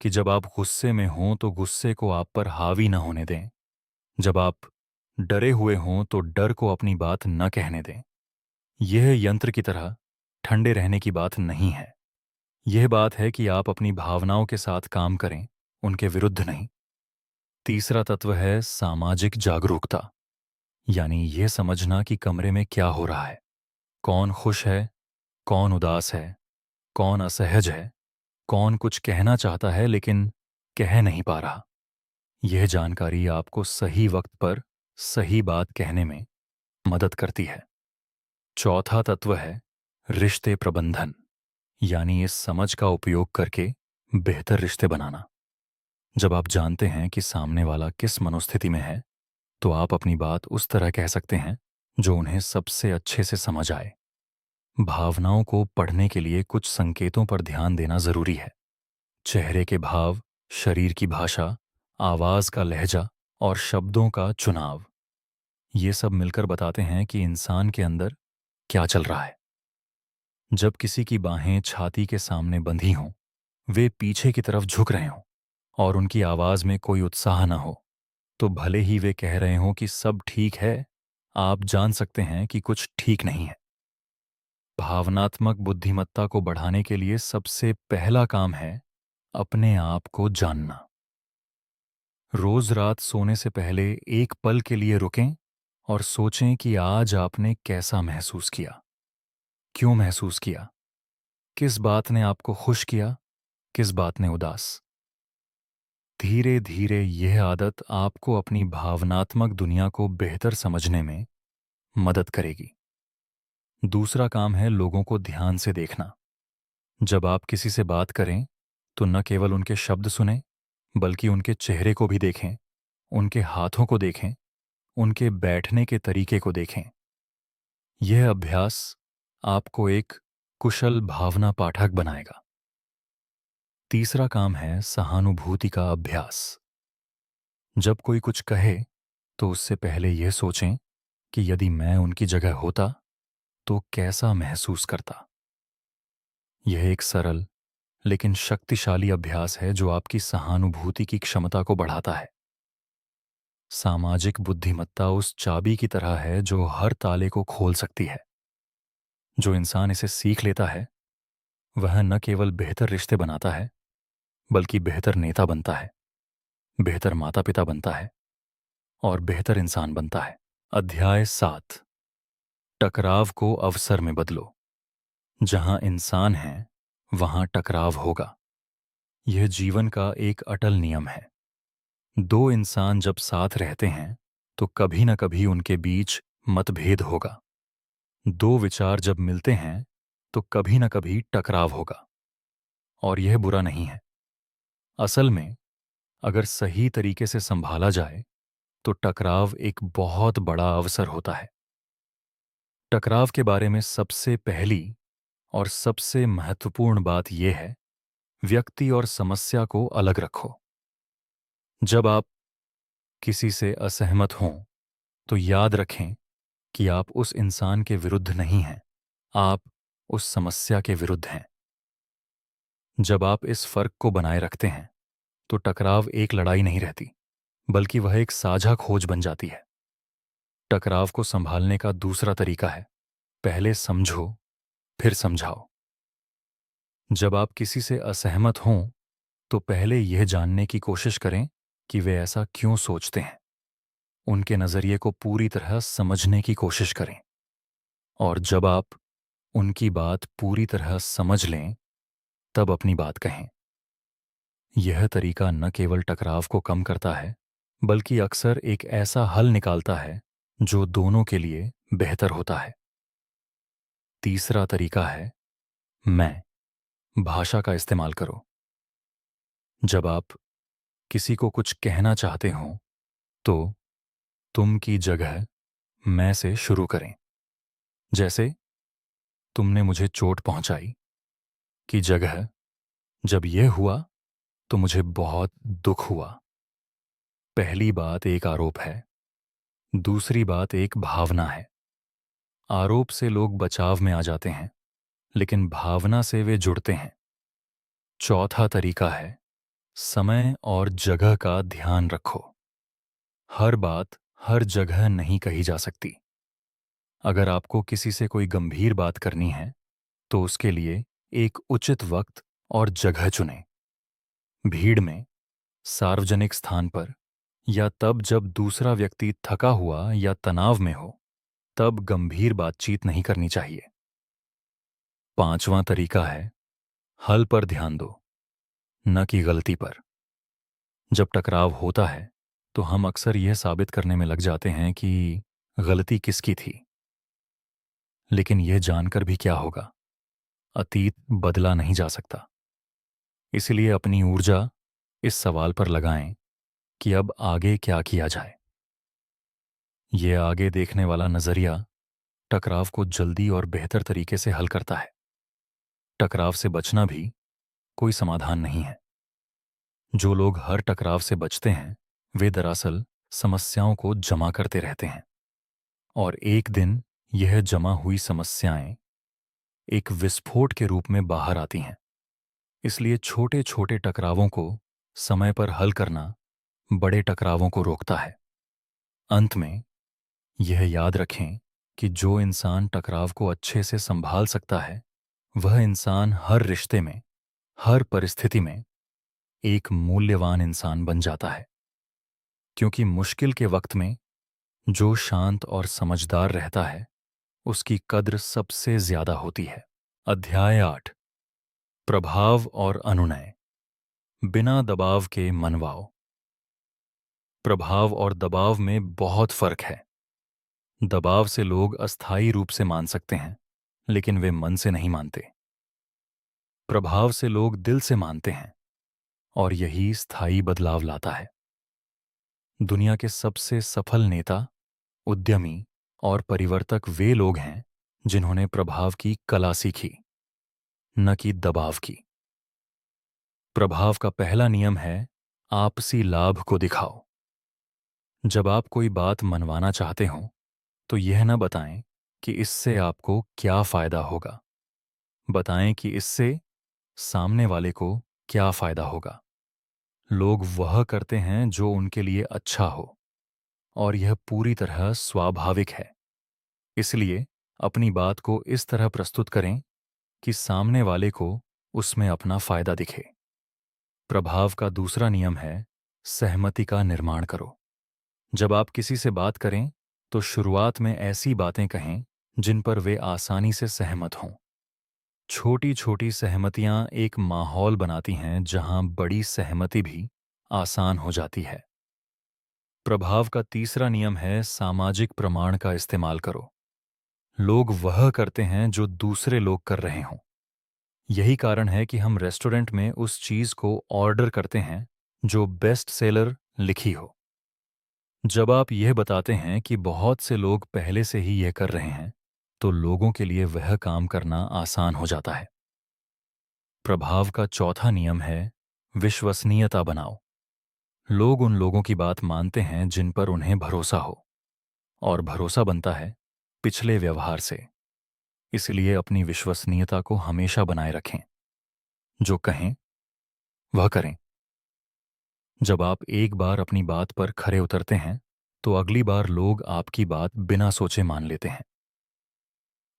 कि जब आप गुस्से में हों तो गुस्से को आप पर हावी न होने दें। जब आप डरे हुए हों तो डर को अपनी बात न कहने दें। यह यंत्र की तरह ठंडे रहने की बात नहीं है। यह बात है कि आप अपनी भावनाओं के साथ काम करें, उनके विरुद्ध नहीं। तीसरा तत्व है सामाजिक जागरूकता, यानी यह समझना कि कमरे में क्या हो रहा है, कौन खुश है, कौन उदास है, कौन असहज है, कौन कुछ कहना चाहता है लेकिन कह नहीं पा रहा। यह जानकारी आपको सही वक्त पर सही बात कहने में मदद करती है। चौथा तत्व है रिश्ते प्रबंधन, यानी इस समझ का उपयोग करके बेहतर रिश्ते बनाना। जब आप जानते हैं कि सामने वाला किस मनोस्थिति में है तो आप अपनी बात उस तरह कह सकते हैं जो उन्हें सबसे अच्छे से समझ आए। भावनाओं को पढ़ने के लिए कुछ संकेतों पर ध्यान देना जरूरी है। चेहरे के भाव, शरीर की भाषा, आवाज का लहजा और शब्दों का चुनाव, ये सब मिलकर बताते हैं कि इंसान के अंदर क्या चल रहा है। जब किसी की बाहें छाती के सामने बंधी हों, वे पीछे की तरफ झुक रहे हों और उनकी आवाज में कोई उत्साह न हो, तो भले ही वे कह रहे हों कि सब ठीक है, आप जान सकते हैं कि कुछ ठीक नहीं है। भावनात्मक बुद्धिमत्ता को बढ़ाने के लिए सबसे पहला काम है अपने आप को जानना। रोज रात सोने से पहले एक पल के लिए रुकें और सोचें कि आज आपने कैसा महसूस किया, क्यों महसूस किया, किस बात ने आपको खुश किया, किस बात ने उदास। धीरे धीरे यह आदत आपको अपनी भावनात्मक दुनिया को बेहतर समझने में मदद करेगी। दूसरा काम है लोगों को ध्यान से देखना। जब आप किसी से बात करें तो न केवल उनके शब्द सुनें, बल्कि उनके चेहरे को भी देखें, उनके हाथों को देखें, उनके बैठने के तरीके को देखें। यह अभ्यास आपको एक कुशल भावना पाठक बनाएगा। तीसरा काम है सहानुभूति का अभ्यास। जब कोई कुछ कहे तो उससे पहले यह सोचें कि यदि मैं उनकी जगह होता तो कैसा महसूस करता। यह एक सरल लेकिन शक्तिशाली अभ्यास है जो आपकी सहानुभूति की क्षमता को बढ़ाता है। सामाजिक बुद्धिमत्ता उस चाबी की तरह है जो हर ताले को खोल सकती है। जो इंसान इसे सीख लेता है वह न केवल बेहतर रिश्ते बनाता है, बल्कि बेहतर नेता बनता है, बेहतर माता पिता बनता है और बेहतर इंसान बनता है। अध्याय 7, टकराव को अवसर में बदलो। जहां इंसान है वहां टकराव होगा। यह जीवन का एक अटल नियम है। दो इंसान जब साथ रहते हैं तो कभी न कभी उनके बीच मतभेद होगा। दो विचार जब मिलते हैं तो कभी न कभी टकराव होगा, और यह बुरा नहीं है। असल में अगर सही तरीके से संभाला जाए तो टकराव एक बहुत बड़ा अवसर होता है। टकराव के बारे में सबसे पहली और सबसे महत्वपूर्ण बात यह है, व्यक्ति और समस्या को अलग रखो। जब आप किसी से असहमत हों तो याद रखें कि आप उस इंसान के विरुद्ध नहीं हैं, आप उस समस्या के विरुद्ध हैं। जब आप इस फर्क को बनाए रखते हैं तो टकराव एक लड़ाई नहीं रहती, बल्कि वह एक साझा खोज बन जाती है। टकराव को संभालने का दूसरा तरीका है, पहले समझो फिर समझाओ। जब आप किसी से असहमत हों तो पहले यह जानने की कोशिश करें कि वे ऐसा क्यों सोचते हैं। उनके नजरिए को पूरी तरह समझने की कोशिश करें, और जब आप उनकी बात पूरी तरह समझ लें तब अपनी बात कहें। यह तरीका न केवल टकराव को कम करता है, बल्कि अक्सर एक ऐसा हल निकालता है जो दोनों के लिए बेहतर होता है। तीसरा तरीका है मैं। भाषा का इस्तेमाल करो। जब आप किसी को कुछ कहना चाहते हो तो तुम की जगह मैं से शुरू करें। जैसे तुमने मुझे चोट पहुंचाई की जगह जब यह हुआ तो मुझे बहुत दुख हुआ। पहली बात एक आरोप है, दूसरी बात एक भावना है। आरोप से लोग बचाव में आ जाते हैं, लेकिन भावना से वे जुड़ते हैं। चौथा तरीका है समय और जगह का ध्यान रखो। हर बात हर जगह नहीं कही जा सकती। अगर आपको किसी से कोई गंभीर बात करनी है तो उसके लिए एक उचित वक्त और जगह चुनें। भीड़ में, सार्वजनिक स्थान पर, या तब जब दूसरा व्यक्ति थका हुआ या तनाव में हो, तब गंभीर बातचीत नहीं करनी चाहिए। पांचवां तरीका है हल पर ध्यान दो, न कि गलती पर। जब टकराव होता है तो हम अक्सर यह साबित करने में लग जाते हैं कि गलती किसकी थी। लेकिन यह जानकर भी क्या होगा, अतीत बदला नहीं जा सकता। इसलिए अपनी ऊर्जा इस सवाल पर लगाएं कि अब आगे क्या किया जाए। यह आगे देखने वाला नजरिया टकराव को जल्दी और बेहतर तरीके से हल करता है। टकराव से बचना भी कोई समाधान नहीं है। जो लोग हर टकराव से बचते हैं वे दरअसल समस्याओं को जमा करते रहते हैं, और एक दिन यह जमा हुई समस्याएं एक विस्फोट के रूप में बाहर आती हैं। इसलिए छोटे छोटे टकरावों को समय पर हल करना बड़े टकरावों को रोकता है। अंत में यह याद रखें कि जो इंसान टकराव को अच्छे से संभाल सकता है वह इंसान हर रिश्ते में, हर परिस्थिति में एक मूल्यवान इंसान बन जाता है। क्योंकि मुश्किल के वक्त में जो शांत और समझदार रहता है उसकी कद्र सबसे ज्यादा होती है। अध्याय 8, प्रभाव और अनुनय। बिना दबाव के मनवाओ। प्रभाव और दबाव में बहुत फर्क है। दबाव से लोग अस्थायी रूप से मान सकते हैं, लेकिन वे मन से नहीं मानते। प्रभाव से लोग दिल से मानते हैं, और यही स्थायी बदलाव लाता है। दुनिया के सबसे सफल नेता, उद्यमी और परिवर्तक वे लोग हैं जिन्होंने प्रभाव की कला सीखी, न कि दबाव की। प्रभाव का पहला नियम है आपसी लाभ को दिखाओ। जब आप कोई बात मनवाना चाहते हो तो यह न बताएं कि इससे आपको क्या फायदा होगा, बताएं कि इससे सामने वाले को क्या फायदा होगा। लोग वह करते हैं जो उनके लिए अच्छा हो, और यह पूरी तरह स्वाभाविक है। इसलिए अपनी बात को इस तरह प्रस्तुत करें कि सामने वाले को उसमें अपना फायदा दिखे। प्रभाव का दूसरा नियम है सहमति का निर्माण करो। जब आप किसी से बात करें तो शुरुआत में ऐसी बातें कहें जिन पर वे आसानी से सहमत हों। छोटी छोटी सहमतियां एक माहौल बनाती हैं जहां बड़ी सहमति भी आसान हो जाती है। प्रभाव का तीसरा नियम है सामाजिक प्रमाण का इस्तेमाल करो। लोग वह करते हैं जो दूसरे लोग कर रहे हों। यही कारण है कि हम रेस्टोरेंट में उस चीज को ऑर्डर करते हैं जो बेस्ट सेलर लिखी हो। जब आप यह बताते हैं कि बहुत से लोग पहले से ही यह कर रहे हैं तो लोगों के लिए वह काम करना आसान हो जाता है। प्रभाव का चौथा नियम है विश्वसनीयता बनाओ। लोग उन लोगों की बात मानते हैं जिन पर उन्हें भरोसा हो, और भरोसा बनता है पिछले व्यवहार से। इसलिए अपनी विश्वसनीयता को हमेशा बनाए रखें। जो कहें वह करें। जब आप एक बार अपनी बात पर खरे उतरते हैं तो अगली बार लोग आपकी बात बिना सोचे मान लेते हैं।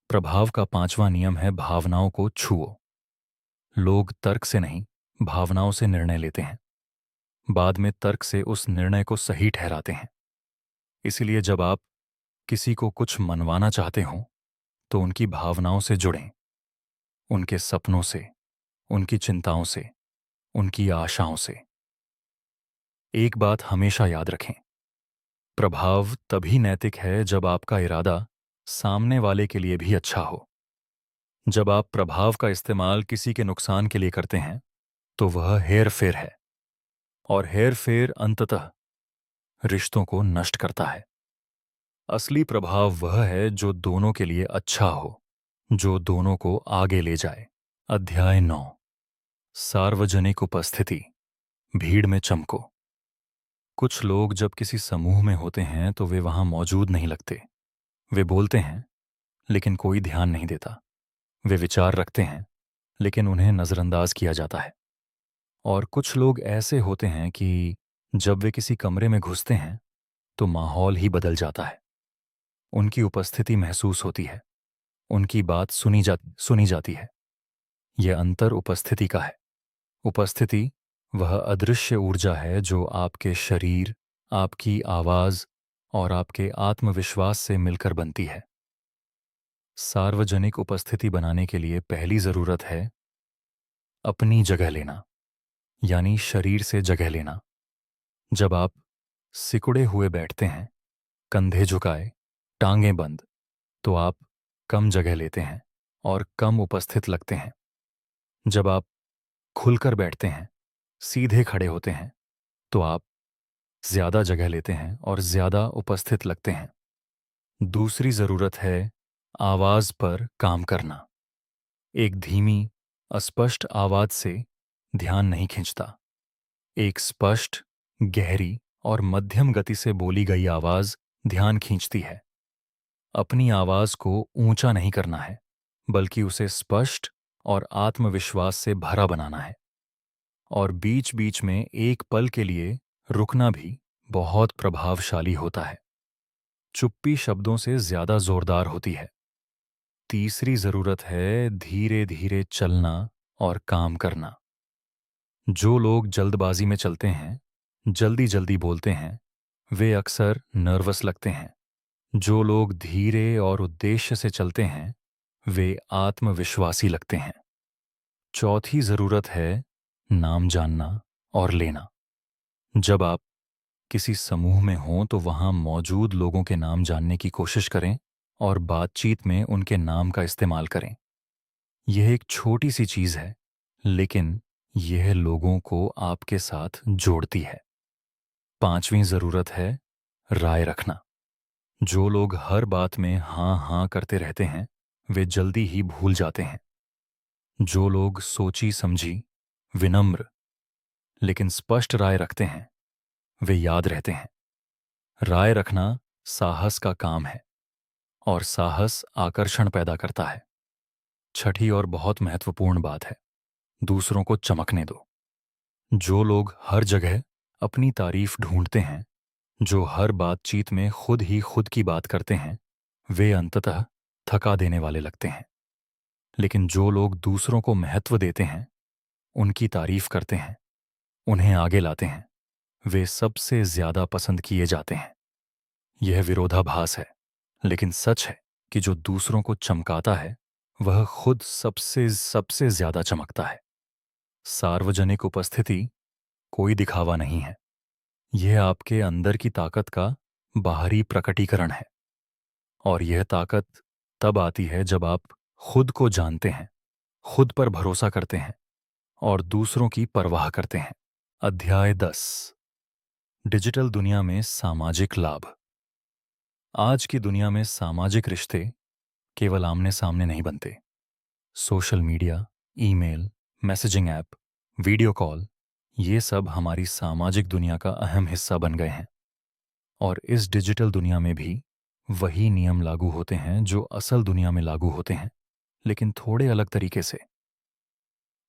प्रभाव का पांचवा नियम है भावनाओं को छुओ। लोग तर्क से नहीं, भावनाओं से निर्णय लेते हैं। बाद में तर्क से उस निर्णय को सही ठहराते हैं। इसलिए जब आप किसी को कुछ मनवाना चाहते हो तो उनकी भावनाओं से जुड़ें, उनके सपनों से, उनकी चिंताओं से, उनकी आशाओं से। एक बात हमेशा याद रखें, प्रभाव तभी नैतिक है जब आपका इरादा सामने वाले के लिए भी अच्छा हो। जब आप प्रभाव का इस्तेमाल किसी के नुकसान के लिए करते हैं तो वह हेर फेर है, और हेर फेर अंततः रिश्तों को नष्ट करता है। असली प्रभाव वह है जो दोनों के लिए अच्छा हो, जो दोनों को आगे ले जाए। अध्याय 9। सार्वजनिक उपस्थिति। भीड़ में चमको। कुछ लोग जब किसी समूह में होते हैं तो वे वहां मौजूद नहीं लगते। वे बोलते हैं लेकिन कोई ध्यान नहीं देता। वे विचार रखते हैं लेकिन उन्हें नज़रअंदाज किया जाता है। और कुछ लोग ऐसे होते हैं कि जब वे किसी कमरे में घुसते हैं तो माहौल ही बदल जाता है। उनकी उपस्थिति महसूस होती है, उनकी बात सुनी जाती है। यह अंतर उपस्थिति का है। उपस्थिति वह अदृश्य ऊर्जा है जो आपके शरीर, आपकी आवाज और आपके आत्मविश्वास से मिलकर बनती है। सार्वजनिक उपस्थिति बनाने के लिए पहली जरूरत है अपनी जगह लेना, यानी शरीर से जगह लेना। जब आप सिकुड़े हुए बैठते हैं, कंधे झुकाए, टांगें बंद, तो आप कम जगह लेते हैं और कम उपस्थित लगते हैं। जब आप खुलकर बैठते हैं, सीधे खड़े होते हैं, तो आप ज्यादा जगह लेते हैं और ज्यादा उपस्थित लगते हैं। दूसरी जरूरत है आवाज पर काम करना। एक धीमी, अस्पष्ट आवाज से ध्यान नहीं खींचता। एक स्पष्ट, गहरी और मध्यम गति से बोली गई आवाज ध्यान खींचती है। अपनी आवाज को ऊंचा नहीं करना है, बल्कि उसे स्पष्ट और आत्मविश्वास से भरा बनाना है। और बीच बीच में एक पल के लिए रुकना भी बहुत प्रभावशाली होता है। चुप्पी शब्दों से ज्यादा जोरदार होती है। तीसरी जरूरत है धीरे धीरे चलना और काम करना। जो लोग जल्दबाजी में चलते हैं, जल्दी जल्दी बोलते हैं, वे अक्सर नर्वस लगते हैं। जो लोग धीरे और उद्देश्य से चलते हैं, वे आत्मविश्वासी लगते हैं। चौथी जरूरत है नाम जानना और लेना। जब आप किसी समूह में हों तो वहां मौजूद लोगों के नाम जानने की कोशिश करें और बातचीत में उनके नाम का इस्तेमाल करें। यह एक छोटी सी चीज है, लेकिन यह लोगों को आपके साथ जोड़ती है। पांचवीं जरूरत है राय रखना। जो लोग हर बात में हाँ हाँ करते रहते हैं, वे जल्दी ही भूल जाते हैं। जो लोग सोची समझी, विनम्र लेकिन स्पष्ट राय रखते हैं, वे याद रहते हैं। राय रखना साहस का काम है, और साहस आकर्षण पैदा करता है। छठी और बहुत महत्वपूर्ण बात है, दूसरों को चमकने दो। जो लोग हर जगह अपनी तारीफ ढूंढते हैं, जो हर बातचीत में खुद ही खुद की बात करते हैं, वे अंततः थका देने वाले लगते हैं। लेकिन जो लोग दूसरों को महत्व देते हैं, उनकी तारीफ करते हैं, उन्हें आगे लाते हैं, वे सबसे ज्यादा पसंद किए जाते हैं। यह विरोधाभास है, लेकिन सच है कि जो दूसरों को चमकाता है वह खुद सबसे सबसे ज्यादा चमकता है। सार्वजनिक उपस्थिति कोई दिखावा नहीं है, यह आपके अंदर की ताकत का बाहरी प्रकटीकरण है। और यह ताकत तब आती है जब आप खुद को जानते हैं, खुद पर भरोसा करते हैं और दूसरों की परवाह करते हैं। अध्याय 10। डिजिटल दुनिया में सामाजिक लाभ। आज की दुनिया में सामाजिक रिश्ते केवल आमने सामने नहीं बनते। Social media, email, messaging app, video call, ये सब हमारी सामाजिक दुनिया का अहम हिस्सा बन गए हैं। और इस डिजिटल दुनिया में भी वही नियम लागू होते हैं जो असल दुनिया में लागू होते हैं, लेकिन थोड़े अलग तरीके से।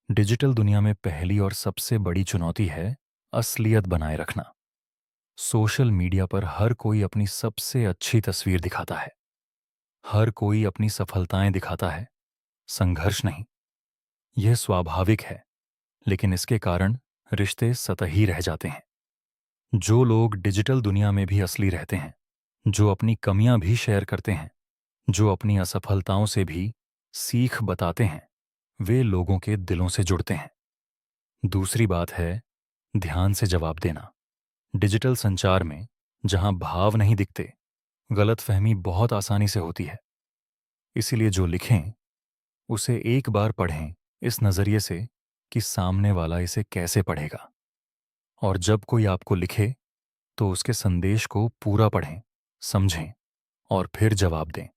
डिजिटल दुनिया में पहली और सबसे बड़ी चुनौती है असलियत बनाए रखना। सोशल मीडिया पर हर कोई अपनी सबसे अच्छी तस्वीर दिखाता है, हर कोई अपनी सफलताएं दिखाता है, संघर्ष नहीं। यह स्वाभाविक है, लेकिन इसके कारण रिश्ते सतही रह जाते हैं। जो लोग डिजिटल दुनिया में भी असली रहते हैं, जो अपनी कमियां भी शेयर करते हैं, जो अपनी असफलताओं से भी सीख बताते हैं, वे लोगों के दिलों से जुड़ते हैं। दूसरी बात है ध्यान से जवाब देना। डिजिटल संचार में जहां भाव नहीं दिखते, गलतफहमी बहुत आसानी से होती है। इसीलिए जो लिखें उसे एक बार पढ़ें इस नज़रिए से कि सामने वाला इसे कैसे पढ़ेगा। और जब कोई आपको लिखे तो उसके संदेश को पूरा पढ़ें, समझें और फिर जवाब दें।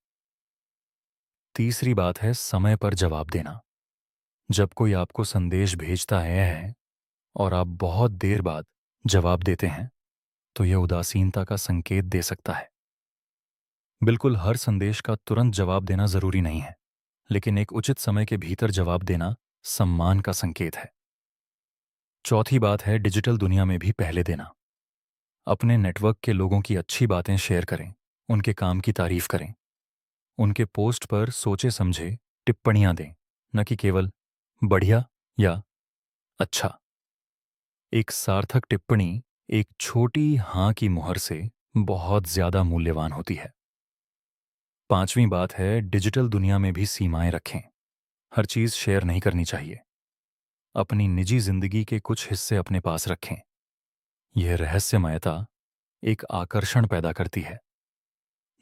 तीसरी बात है समय पर जवाब देना। जब कोई आपको संदेश भेजता है और आप बहुत देर बाद जवाब देते हैं, तो यह उदासीनता का संकेत दे सकता है। बिल्कुल हर संदेश का तुरंत जवाब देना जरूरी नहीं है, लेकिन एक उचित समय के भीतर जवाब देना सम्मान का संकेत है। चौथी बात है डिजिटल दुनिया में भी पहले देना। अपने नेटवर्क के लोगों की अच्छी बातें शेयर करें, उनके काम की तारीफ करें, उनके पोस्ट पर सोचे समझे टिप्पणियां दें, न कि केवल बढ़िया या अच्छा। एक सार्थक टिप्पणी एक छोटी हाँ की मुहर से बहुत ज्यादा मूल्यवान होती है। पांचवी बात है डिजिटल दुनिया में भी सीमाएं रखें। हर चीज शेयर नहीं करनी चाहिए। अपनी निजी जिंदगी के कुछ हिस्से अपने पास रखें। यह रहस्यमयता एक आकर्षण पैदा करती है।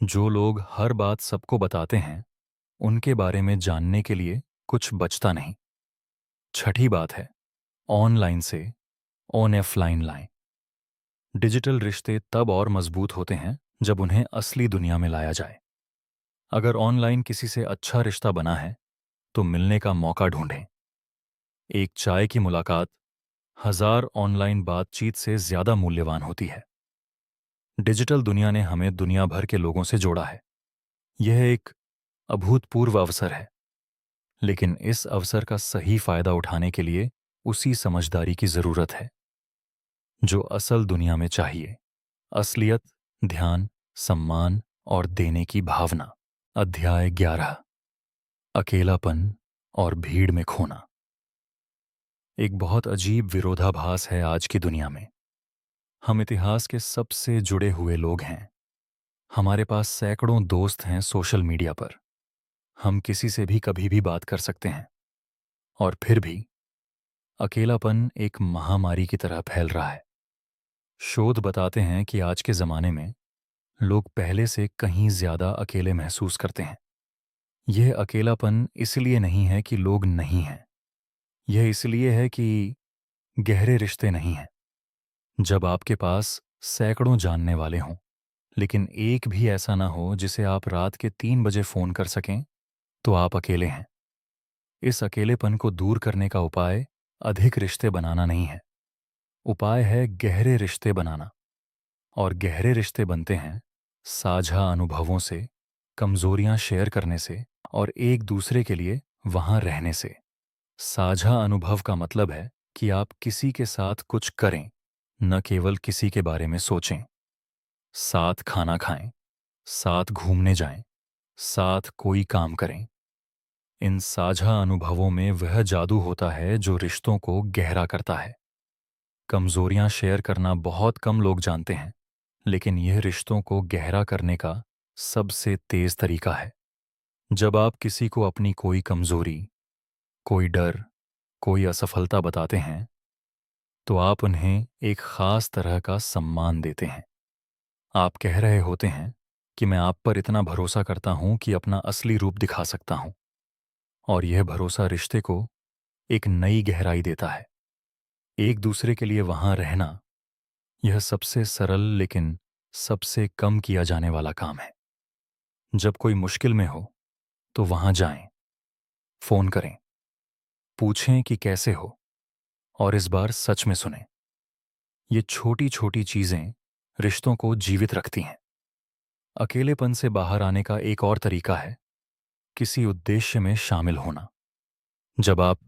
जो लोग हर बात सबको बताते हैं, उनके बारे में जानने के लिए कुछ बचता नहीं। छठी बात है ऑनलाइन से ऑनलाइन लाएं। डिजिटल रिश्ते तब और मजबूत होते हैं जब उन्हें असली दुनिया में लाया जाए। अगर ऑनलाइन किसी से अच्छा रिश्ता बना है, तो मिलने का मौका ढूंढें। एक चाय की मुलाकात हजार ऑनलाइन बातचीत से ज्यादा मूल्यवान होती है। डिजिटल दुनिया ने हमें दुनिया भर के लोगों से जोड़ा है। यह एक अभूतपूर्व अवसर है, लेकिन इस अवसर का सही फायदा उठाने के लिए उसी समझदारी की जरूरत है जो असल दुनिया में चाहिए। असलियत, ध्यान, सम्मान और देने की भावना। अध्याय 11। अकेलापन और भीड़ में खोना। एक बहुत अजीब विरोधाभास है आज की दुनिया में। हम इतिहास के सबसे जुड़े हुए लोग हैं। हमारे पास सैकड़ों दोस्त हैं सोशल मीडिया पर। हम किसी से भी कभी भी बात कर सकते हैं। और फिर भी अकेलापन एक महामारी की तरह फैल रहा है। शोध बताते हैं कि आज के जमाने में लोग पहले से कहीं ज्यादा अकेले महसूस करते हैं। यह अकेलापन इसलिए नहीं है कि लोग नहीं हैं। यह इसलिए है कि गहरे रिश्ते नहीं हैं। जब आपके पास सैकड़ों जानने वाले हों, लेकिन एक भी ऐसा ना हो जिसे आप रात के 3 बजे फोन कर सकें, तो आप अकेले हैं। इस अकेलेपन को दूर करने का उपाय अधिक रिश्ते बनाना नहीं है। उपाय है गहरे रिश्ते बनाना। और गहरे रिश्ते बनते हैं साझा अनुभवों से, कमजोरियां शेयर करने से और एक दूसरे के लिए वहां रहने से। साझा अनुभव का मतलब है कि आप किसी के साथ कुछ करें, न केवल किसी के बारे में सोचें। साथ खाना खाएं, साथ घूमने जाएं, साथ कोई काम करें। इन साझा अनुभवों में वह जादू होता है जो रिश्तों को गहरा करता है। कमजोरियां शेयर करना बहुत कम लोग जानते हैं, लेकिन यह रिश्तों को गहरा करने का सबसे तेज तरीका है। जब आप किसी को अपनी कोई कमजोरी, कोई डर, कोई असफलता बताते हैं, तो आप उन्हें एक खास तरह का सम्मान देते हैं। आप कह रहे होते हैं कि मैं आप पर इतना भरोसा करता हूं कि अपना असली रूप दिखा सकता हूं। और यह भरोसा रिश्ते को एक नई गहराई देता है। एक दूसरे के लिए वहां रहना, यह सबसे सरल लेकिन सबसे कम किया जाने वाला काम है। जब कोई मुश्किल में हो, तो वहां जाएं, फोन करें, पूछें कि कैसे हो, और इस बार सच में सुनें। ये छोटी छोटी चीजें रिश्तों को जीवित रखती हैं। अकेलेपन से बाहर आने का एक और तरीका है किसी उद्देश्य में शामिल होना। जब आप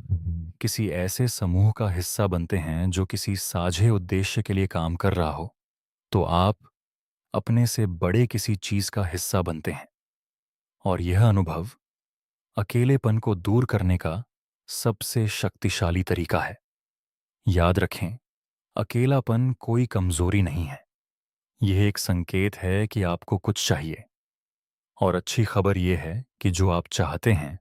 किसी ऐसे समूह का हिस्सा बनते हैं जो किसी साझे उद्देश्य के लिए काम कर रहा हो, तो आप अपने से बड़े किसी चीज का हिस्सा बनते हैं। और यह अनुभव अकेलेपन को दूर करने का सबसे शक्तिशाली तरीका है। याद रखें, अकेलापन कोई कमजोरी नहीं है। यह एक संकेत है कि आपको कुछ चाहिए। और अच्छी खबर यह है कि जो आप चाहते हैं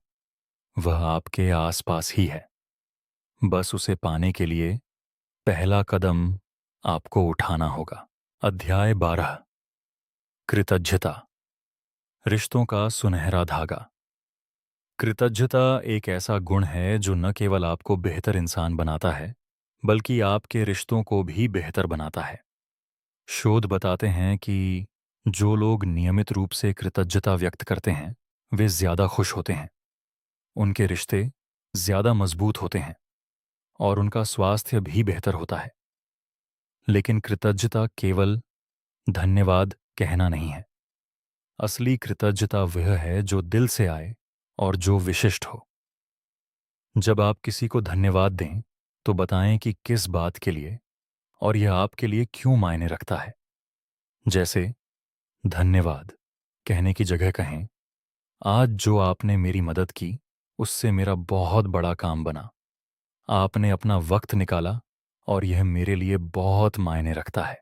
वह आपके आसपास ही है। बस उसे पाने के लिए पहला कदम आपको उठाना होगा। अध्याय 12। कृतज्ञता। रिश्तों का सुनहरा धागा। कृतज्ञता एक ऐसा गुण है जो न केवल आपको बेहतर इंसान बनाता है, बल्कि आपके रिश्तों को भी बेहतर बनाता है। शोध बताते हैं कि जो लोग नियमित रूप से कृतज्ञता व्यक्त करते हैं, वे ज्यादा खुश होते हैं, उनके रिश्ते ज्यादा मजबूत होते हैं और उनका स्वास्थ्य भी बेहतर होता है। लेकिन कृतज्ञता केवल धन्यवाद कहना नहीं है। असली कृतज्ञता वह है जो दिल से आए और जो विशिष्ट हो। जब आप किसी को धन्यवाद दें, तो बताएं कि किस बात के लिए और यह आपके लिए क्यों मायने रखता है। जैसे, धन्यवाद कहने की जगह कहें, आज जो आपने मेरी मदद की, उससे मेरा बहुत बड़ा काम बना। आपने अपना वक्त निकाला और यह मेरे लिए बहुत मायने रखता है।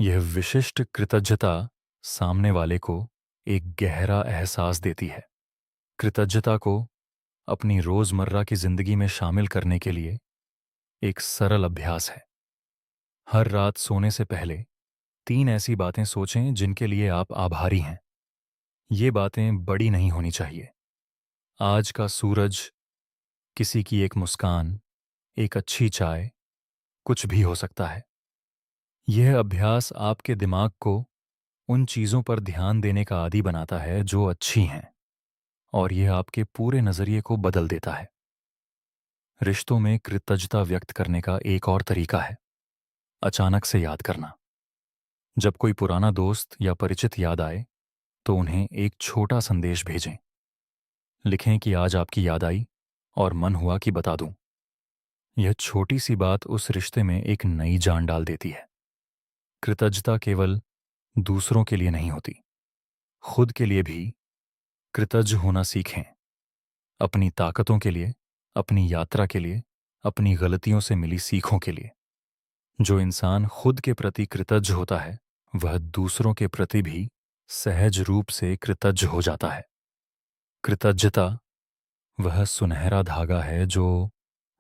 यह विशिष्ट कृतज्ञता सामने वाले को एक गहरा एहसास देती है। कृतज्ञता को अपनी रोजमर्रा की जिंदगी में शामिल करने के लिए एक सरल अभ्यास है। हर रात सोने से पहले 3 ऐसी बातें सोचें जिनके लिए आप आभारी हैं। ये बातें बड़ी नहीं होनी चाहिए। आज का सूरज, किसी की एक मुस्कान, एक अच्छी चाय, कुछ भी हो सकता है। यह अभ्यास आपके दिमाग को उन चीज़ों पर ध्यान देने का आदी बनाता है जो अच्छी हैं, और यह आपके पूरे नज़रिए को बदल देता है। रिश्तों में कृतज्ञता व्यक्त करने का एक और तरीका है अचानक से याद करना। जब कोई पुराना दोस्त या परिचित याद आए, तो उन्हें एक छोटा संदेश भेजें। लिखें कि आज आपकी याद आई और मन हुआ कि बता दूं। यह छोटी सी बात उस रिश्ते में एक नई जान डाल देती है। कृतज्ञता केवल दूसरों के लिए नहीं होती, खुद के लिए भी कृतज्ञ होना सीखें। अपनी ताकतों के लिए, अपनी यात्रा के लिए, अपनी गलतियों से मिली सीखों के लिए। जो इंसान खुद के प्रति कृतज्ञ होता है, वह दूसरों के प्रति भी सहज रूप से कृतज्ञ हो जाता है। कृतज्ञता वह सुनहरा धागा है जो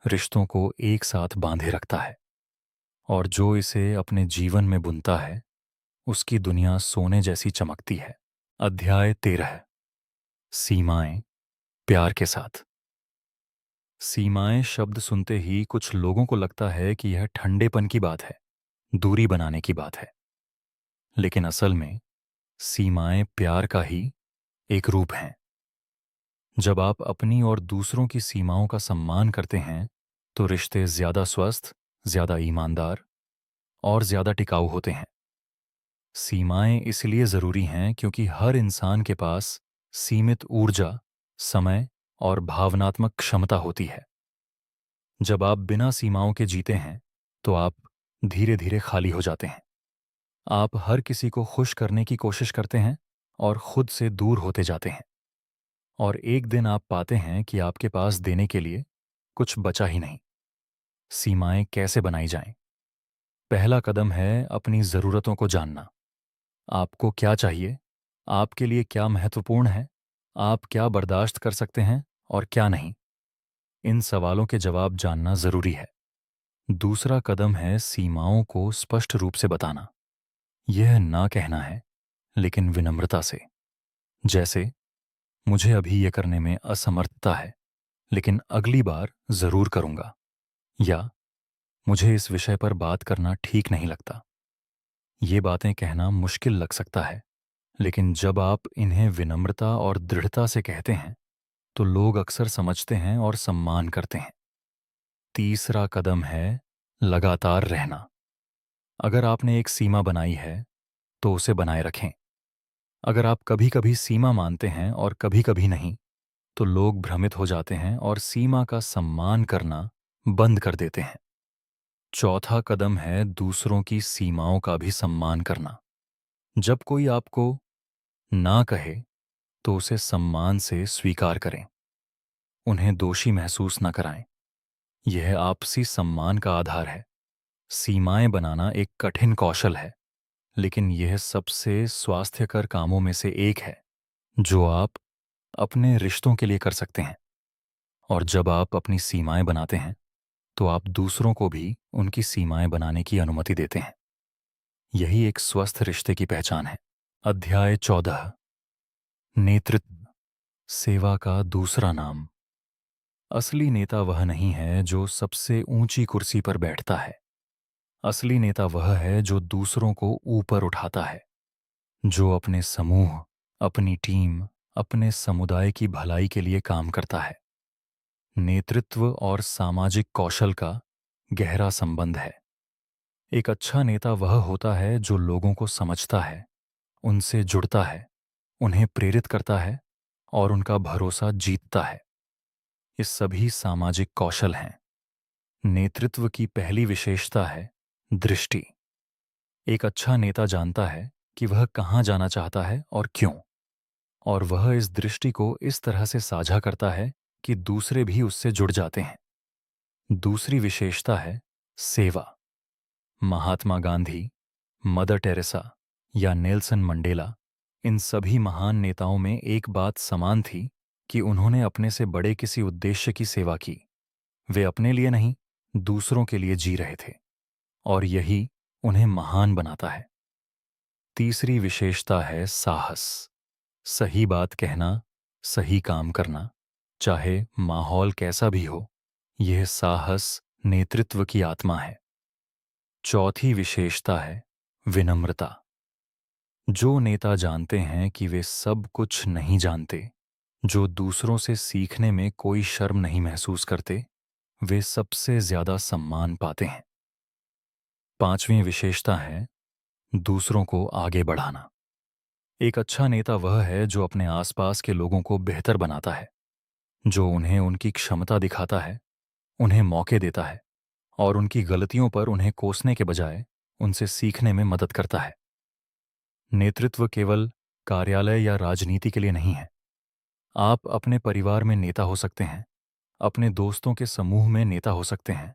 रिश्तों को एक साथ बांधे रखता है, और जो इसे अपने जीवन में बुनता है, उसकी दुनिया सोने जैसी चमकती है। अध्याय 13। सीमाएं प्यार के साथ। सीमाएं शब्द सुनते ही कुछ लोगों को लगता है कि यह ठंडेपन की बात है, दूरी बनाने की बात है। लेकिन असल में सीमाएं प्यार का ही एक रूप हैं। जब आप अपनी और दूसरों की सीमाओं का सम्मान करते हैं, तो रिश्ते ज्यादा स्वस्थ, ज्यादा ईमानदार और ज्यादा टिकाऊ होते हैं। सीमाएं इसलिए जरूरी हैं क्योंकि हर इंसान के पास सीमित ऊर्जा, समय और भावनात्मक क्षमता होती है। जब आप बिना सीमाओं के जीते हैं, तो आप धीरे धीरे खाली हो जाते हैं। आप हर किसी को खुश करने की कोशिश करते हैं और खुद से दूर होते जाते हैं। और एक दिन आप पाते हैं कि आपके पास देने के लिए कुछ बचा ही नहीं। सीमाएं कैसे बनाई जाएं? पहला कदम है अपनी ज़रूरतों को जानना। आपको क्या चाहिए? आपके लिए क्या महत्वपूर्ण है? आप क्या बर्दाश्त कर सकते हैं और क्या नहीं? इन सवालों के जवाब जानना ज़रूरी है। दूसरा कदम है सीमाओं को स्पष्ट रूप से बताना। यह ना कहना है, लेकिन विनम्रता से। जैसे, मुझे अभी यह करने में असमर्थता है, लेकिन अगली बार ज़रूर करूँगा। या मुझे इस विषय पर बात करना ठीक नहीं लगता। ये बातें कहना मुश्किल लग सकता है, लेकिन जब आप इन्हें विनम्रता और दृढ़ता से कहते हैं, तो लोग अक्सर समझते हैं और सम्मान करते हैं। तीसरा कदम है लगातार रहना। अगर आपने एक सीमा बनाई है, तो उसे बनाए रखें। अगर आप कभी-कभी सीमा मानते हैं और कभी-कभी नहीं, तो लोग भ्रमित हो जाते हैं और सीमा का सम्मान करना बंद कर देते हैं। चौथा कदम है दूसरों की सीमाओं का भी सम्मान करना। जब कोई आपको ना कहे, तो उसे सम्मान से स्वीकार करें। उन्हें दोषी महसूस न कराएं। यह आपसी सम्मान का आधार है। सीमाएं बनाना एक कठिन कौशल है, लेकिन यह सबसे स्वास्थ्यकर कामों में से एक है जो आप अपने रिश्तों के लिए कर सकते हैं। और जब आप अपनी सीमाएं बनाते हैं, तो आप दूसरों को भी उनकी सीमाएं बनाने की अनुमति देते हैं। यही एक स्वस्थ रिश्ते की पहचान है। अध्याय 14। नेतृत्व। सेवा का दूसरा नाम। असली नेता वह नहीं है जो सबसे ऊंची कुर्सी पर बैठता है। असली नेता वह है जो दूसरों को ऊपर उठाता है, जो अपने समूह, अपनी टीम, अपने समुदाय की भलाई के लिए काम करता है। नेतृत्व और सामाजिक कौशल का गहरा संबंध है। एक अच्छा नेता वह होता है जो लोगों को समझता है, उनसे जुड़ता है, उन्हें प्रेरित करता है और उनका भरोसा जीतता है। ये सभी सामाजिक कौशल हैं। नेतृत्व की पहली विशेषता है दृष्टि। एक अच्छा नेता जानता है कि वह कहाँ जाना चाहता है और क्यों, और वह इस दृष्टि को इस तरह से साझा करता है कि दूसरे भी उससे जुड़ जाते हैं। दूसरी विशेषता है सेवा। महात्मा गांधी, मदर टेरेसा या नेल्सन मंडेला, इन सभी महान नेताओं में एक बात समान थी कि उन्होंने अपने से बड़े किसी उद्देश्य की सेवा की। वे अपने लिए नहीं, दूसरों के लिए जी रहे थे, और यही उन्हें महान बनाता है। तीसरी विशेषता है साहस। सही बात कहना, सही काम करना, चाहे माहौल कैसा भी हो, यह साहस नेतृत्व की आत्मा है। चौथी विशेषता है विनम्रता। जो नेता जानते हैं कि वे सब कुछ नहीं जानते, जो दूसरों से सीखने में कोई शर्म नहीं महसूस करते, वे सबसे ज्यादा सम्मान पाते हैं। पांचवीं विशेषता है दूसरों को आगे बढ़ाना। एक अच्छा नेता वह है जो अपने आसपास के लोगों को बेहतर बनाता है, जो उन्हें उनकी क्षमता दिखाता है, उन्हें मौके देता है और उनकी गलतियों पर उन्हें कोसने के बजाय उनसे सीखने में मदद करता है। नेतृत्व केवल कार्यालय या राजनीति के लिए नहीं है। आप अपने परिवार में नेता हो सकते हैं, अपने दोस्तों के समूह में नेता हो सकते हैं,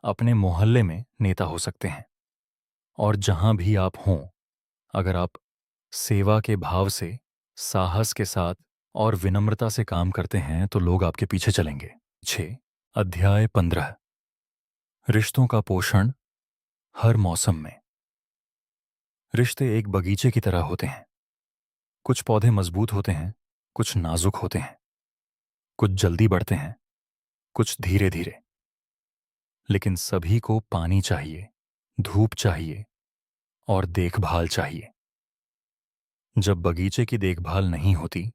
अपने मोहल्ले में नेता हो सकते हैं। और जहां भी आप हों, अगर आप सेवा के भाव से, साहस के साथ और विनम्रता से काम करते हैं तो लोग आपके पीछे चलेंगे। 6 अध्याय 15 रिश्तों का पोषण हर मौसम में। रिश्ते एक बगीचे की तरह होते हैं। कुछ पौधे मजबूत होते हैं, कुछ नाजुक होते हैं, कुछ जल्दी बढ़ते हैं, कुछ धीरे धीरे, लेकिन सभी को पानी चाहिए, धूप चाहिए और देखभाल चाहिए। जब बगीचे की देखभाल नहीं होती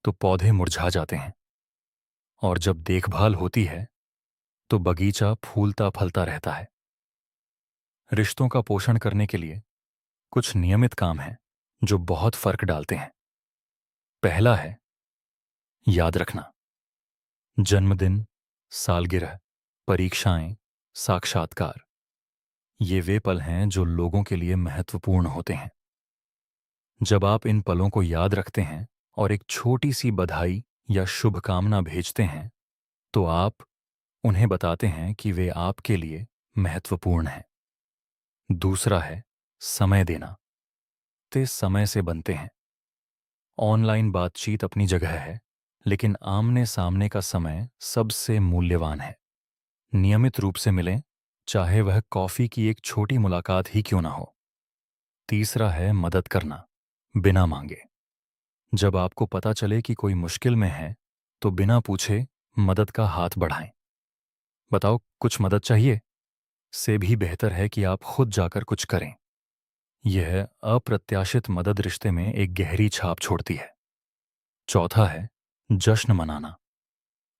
तो पौधे मुरझा जाते हैं, और जब देखभाल होती है तो बगीचा फूलता फलता रहता है। रिश्तों का पोषण करने के लिए कुछ नियमित काम हैं जो बहुत फर्क डालते हैं। पहला है याद रखना। जन्मदिन, सालगिरह, परीक्षाएं, साक्षात्कार, ये वे पल हैं जो लोगों के लिए महत्वपूर्ण होते हैं। जब आप इन पलों को याद रखते हैं और एक छोटी सी बधाई या शुभकामना भेजते हैं, तो आप उन्हें बताते हैं कि वे आपके लिए महत्वपूर्ण हैं। दूसरा है समय देना। ते समय से बनते हैं। ऑनलाइन बातचीत अपनी जगह है, लेकिन आमने सामने का समय सबसे मूल्यवान है। नियमित रूप से मिलें, चाहे वह कॉफी की एक छोटी मुलाकात ही क्यों ना हो। तीसरा है मदद करना, बिना मांगे। जब आपको पता चले कि कोई मुश्किल में है, तो बिना पूछे मदद का हाथ बढ़ाएं। बताओ, कुछ मदद चाहिए? से भी बेहतर है कि आप खुद जाकर कुछ करें। यह अप्रत्याशित मदद रिश्ते में एक गहरी छाप छोड़ती है। चौथा है जश्न मनाना।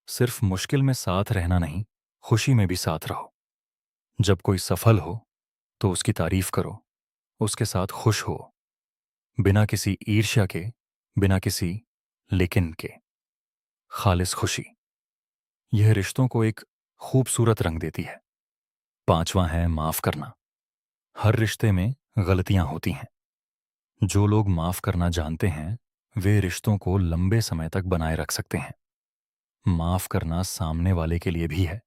सिर्फ मुश्किल में साथ रहना नहीं, खुशी में भी साथ रहो। जब कोई सफल हो तो उसकी तारीफ करो, उसके साथ खुश हो, बिना किसी ईर्ष्या के, बिना किसी लेकिन के। खालिस खुशी, यह रिश्तों को एक खूबसूरत रंग देती है। पांचवां है माफ करना। हर रिश्ते में गलतियां होती हैं। जो लोग माफ करना जानते हैं, वे रिश्तों को लंबे समय तक बनाए रख सकते हैं। माफ करना सामने वाले के लिए भी है,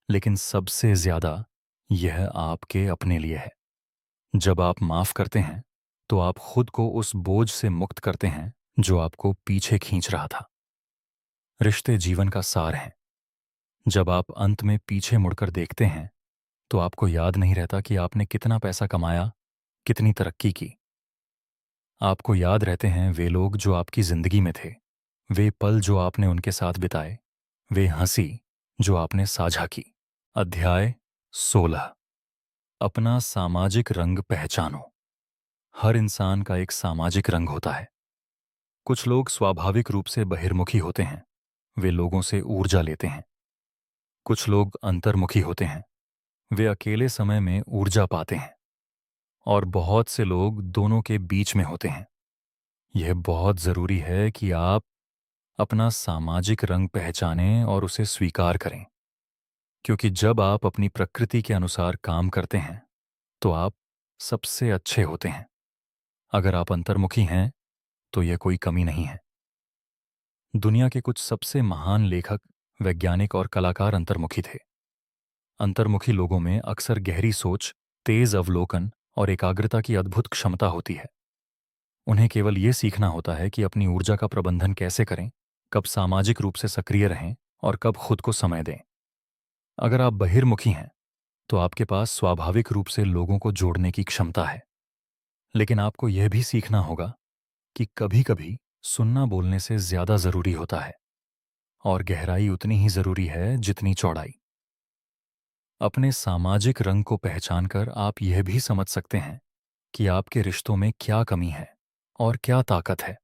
लेकिन सबसे ज्यादा यह आपके अपने लिए है। जब आप माफ करते हैं तो आप खुद को उस बोझ से मुक्त करते हैं जो आपको पीछे खींच रहा था। रिश्ते जीवन का सार हैं। जब आप अंत में पीछे मुड़कर देखते हैं तो आपको याद नहीं रहता कि आपने कितना पैसा कमाया, कितनी तरक्की की। आपको याद रहते हैं वे लोग जो आपकी जिंदगी में थे, वे पल जो आपने उनके साथ बिताए, वे हंसी जो आपने साझा की। अध्याय 16। अपना सामाजिक रंग पहचानो। हर इंसान का एक सामाजिक रंग होता है। कुछ लोग स्वाभाविक रूप से बहिर्मुखी होते हैं, वे लोगों से ऊर्जा लेते हैं। कुछ लोग अंतर्मुखी होते हैं, वे अकेले समय में ऊर्जा पाते हैं। और बहुत से लोग दोनों के बीच में होते हैं। यह बहुत जरूरी है कि आप अपना सामाजिक रंग पहचानें और उसे स्वीकार करें, क्योंकि जब आप अपनी प्रकृति के अनुसार काम करते हैं तो आप सबसे अच्छे होते हैं। अगर आप अंतर्मुखी हैं तो यह कोई कमी नहीं है। दुनिया के कुछ सबसे महान लेखक, वैज्ञानिक और कलाकार अंतर्मुखी थे। अंतर्मुखी लोगों में अक्सर गहरी सोच, तेज अवलोकन और एकाग्रता की अद्भुत क्षमता होती है। उन्हें केवल ये सीखना होता है कि अपनी ऊर्जा का प्रबंधन कैसे करें, कब सामाजिक रूप से सक्रिय रहें और कब खुद को समय दें। अगर आप बहिर्मुखी हैं तो आपके पास स्वाभाविक रूप से लोगों को जोड़ने की क्षमता है, लेकिन आपको यह भी सीखना होगा कि कभी-कभी सुनना बोलने से ज्यादा जरूरी होता है, और गहराई उतनी ही जरूरी है जितनी चौड़ाई। अपने सामाजिक रंग को पहचानकर आप यह भी समझ सकते हैं कि आपके रिश्तों में क्या कमी है और क्या ताकत है,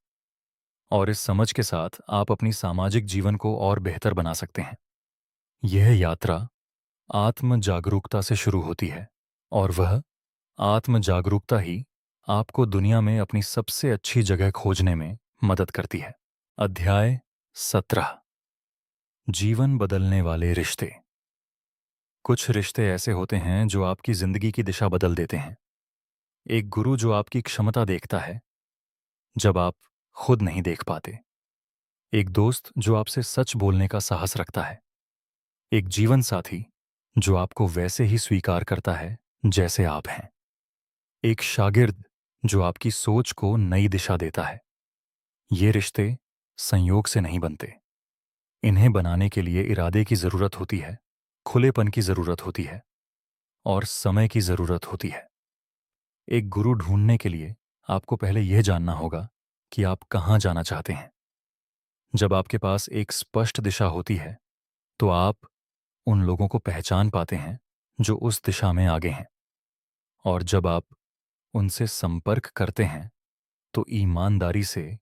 और इस समझ के साथ आप अपनी सामाजिक जीवन को और बेहतर बना सकते हैं। यह यात्रा आत्म जागरूकता से शुरू होती है, और वह आत्म जागरूकता ही आपको दुनिया में अपनी सबसे अच्छी जगह खोजने में मदद करती है। अध्याय 17। जीवन बदलने वाले रिश्ते। कुछ रिश्ते ऐसे होते हैं जो आपकी जिंदगी की दिशा बदल देते हैं। एक गुरु जो आपकी क्षमता देखता है जब आप खुद नहीं देख पाते। एक दोस्त जो आपसे सच बोलने का साहस रखता है। एक जीवन साथी जो आपको वैसे ही स्वीकार करता है जैसे आप हैं। एक शागिर्द जो आपकी सोच को नई दिशा देता है। ये रिश्ते संयोग से नहीं बनते। इन्हें बनाने के लिए इरादे की जरूरत होती है, खुलेपन की जरूरत होती है और समय की जरूरत होती है। एक गुरु ढूंढने के लिए आपको पहले यह जानना होगा कि आप कहाँ जाना चाहते हैं। जब आपके पास एक स्पष्ट दिशा होती है तो आप उन लोगों को पहचान पाते हैं जो उस दिशा में आगे हैं। और जब आप उनसे संपर्क करते हैं तो ईमानदारी से,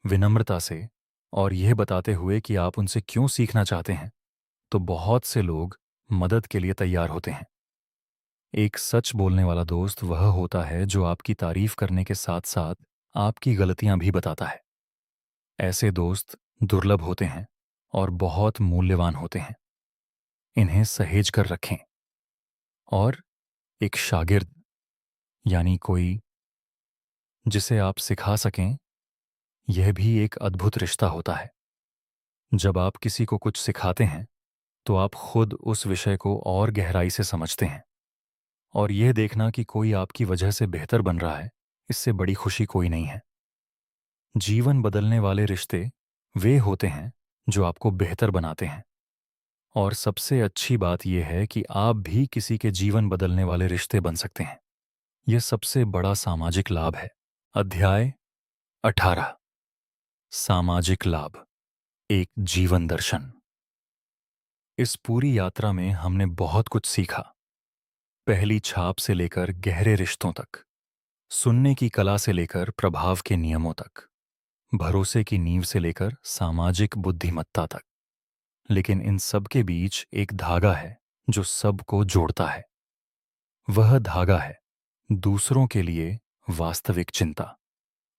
विनम्रता से और यह बताते हुए कि आप उनसे क्यों सीखना चाहते हैं, तो बहुत से लोग मदद के लिए तैयार होते हैं। एक सच बोलने वाला दोस्त वह होता है जो आपकी तारीफ करने के साथ साथ आपकी गलतियां भी बताता है। ऐसे दोस्त दुर्लभ होते हैं और बहुत मूल्यवान होते हैं। इन्हें सहेज कर रखें। और एक शागिर्द, यानी कोई जिसे आप सिखा सकें, यह भी एक अद्भुत रिश्ता होता है। जब आप किसी को कुछ सिखाते हैं तो आप खुद उस विषय को और गहराई से समझते हैं, और यह देखना कि कोई आपकी वजह से बेहतर बन रहा है, इससे बड़ी खुशी कोई नहीं है। जीवन बदलने वाले रिश्ते वे होते हैं जो आपको बेहतर बनाते हैं, और सबसे अच्छी बात यह है कि आप भी किसी के जीवन बदलने वाले रिश्ते बन सकते हैं। यह सबसे बड़ा सामाजिक लाभ है। अध्याय 18। सामाजिक लाभ, एक जीवन दर्शन। इस पूरी यात्रा में हमने बहुत कुछ सीखा। पहली छाप से लेकर गहरे रिश्तों तक, सुनने की कला से लेकर प्रभाव के नियमों तक, भरोसे की नींव से लेकर सामाजिक बुद्धिमत्ता तक। लेकिन इन सब के बीच एक धागा है जो सबको जोड़ता है। वह धागा है दूसरों के लिए वास्तविक चिंता।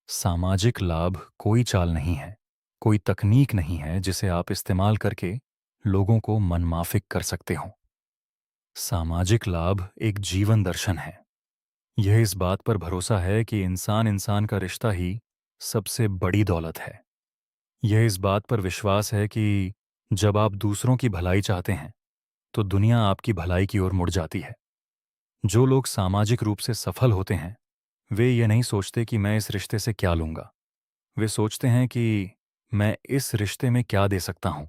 सामाजिक लाभ कोई चाल नहीं है, कोई तकनीक नहीं है जिसे आप इस्तेमाल करके लोगों को मनमाफिक कर सकते हो। सामाजिक लाभ एक जीवन दर्शन है। यह इस बात पर भरोसा है कि इंसान इंसान का रिश्ता ही सबसे बड़ी दौलत है। यह इस बात पर विश्वास है कि जब आप दूसरों की भलाई चाहते हैं तो दुनिया आपकी भलाई की ओर मुड़ जाती है। जो लोग सामाजिक रूप से सफल होते हैं वे ये नहीं सोचते कि मैं इस रिश्ते से क्या लूंगा। वे सोचते हैं कि मैं इस रिश्ते में क्या दे सकता हूं।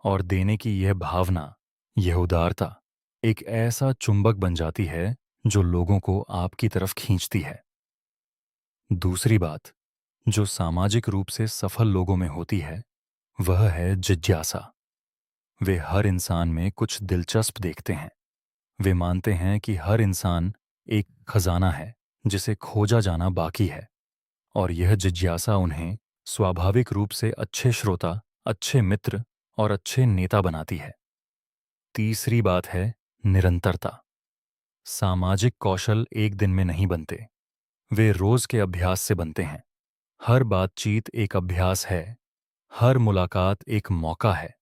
और देने की यह भावना, यह उदारता एक ऐसा चुंबक बन जाती है जो लोगों को आपकी तरफ खींचती है। दूसरी बात जो सामाजिक रूप से सफल लोगों में होती है वह है जिज्ञासा। वे हर इंसान में कुछ दिलचस्प देखते हैं। वे मानते हैं कि हर इंसान एक खजाना है जिसे खोजा जाना बाकी है, और यह जिज्ञासा उन्हें स्वाभाविक रूप से अच्छे श्रोता, अच्छे मित्र और अच्छे नेता बनाती है। तीसरी बात है निरंतरता। सामाजिक कौशल एक दिन में नहीं बनते, वे रोज के अभ्यास से बनते हैं। हर बातचीत एक अभ्यास है, हर मुलाकात एक मौका है,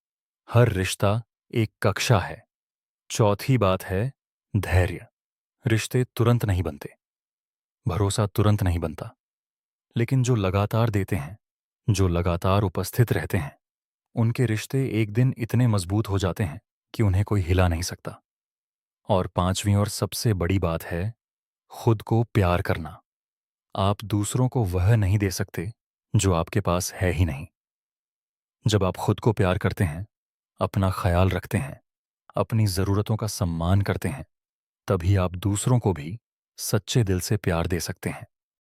हर रिश्ता एक कक्षा है। चौथी बात है धैर्य। रिश्ते तुरंत नहीं बनते, भरोसा तुरंत नहीं बनता, लेकिन जो लगातार देते हैं, जो लगातार उपस्थित रहते हैं, उनके रिश्ते एक दिन इतने मजबूत हो जाते हैं कि उन्हें कोई हिला नहीं सकता। और पांचवी और सबसे बड़ी बात है खुद को प्यार करना। आप दूसरों को वह नहीं दे सकते जो आपके पास है ही नहीं। जब आप खुद को प्यार करते हैं, अपना ख्याल रखते हैं, अपनी ज़रूरतों का सम्मान करते हैं, तभी आप दूसरों को भी सच्चे दिल से प्यार दे सकते हैं।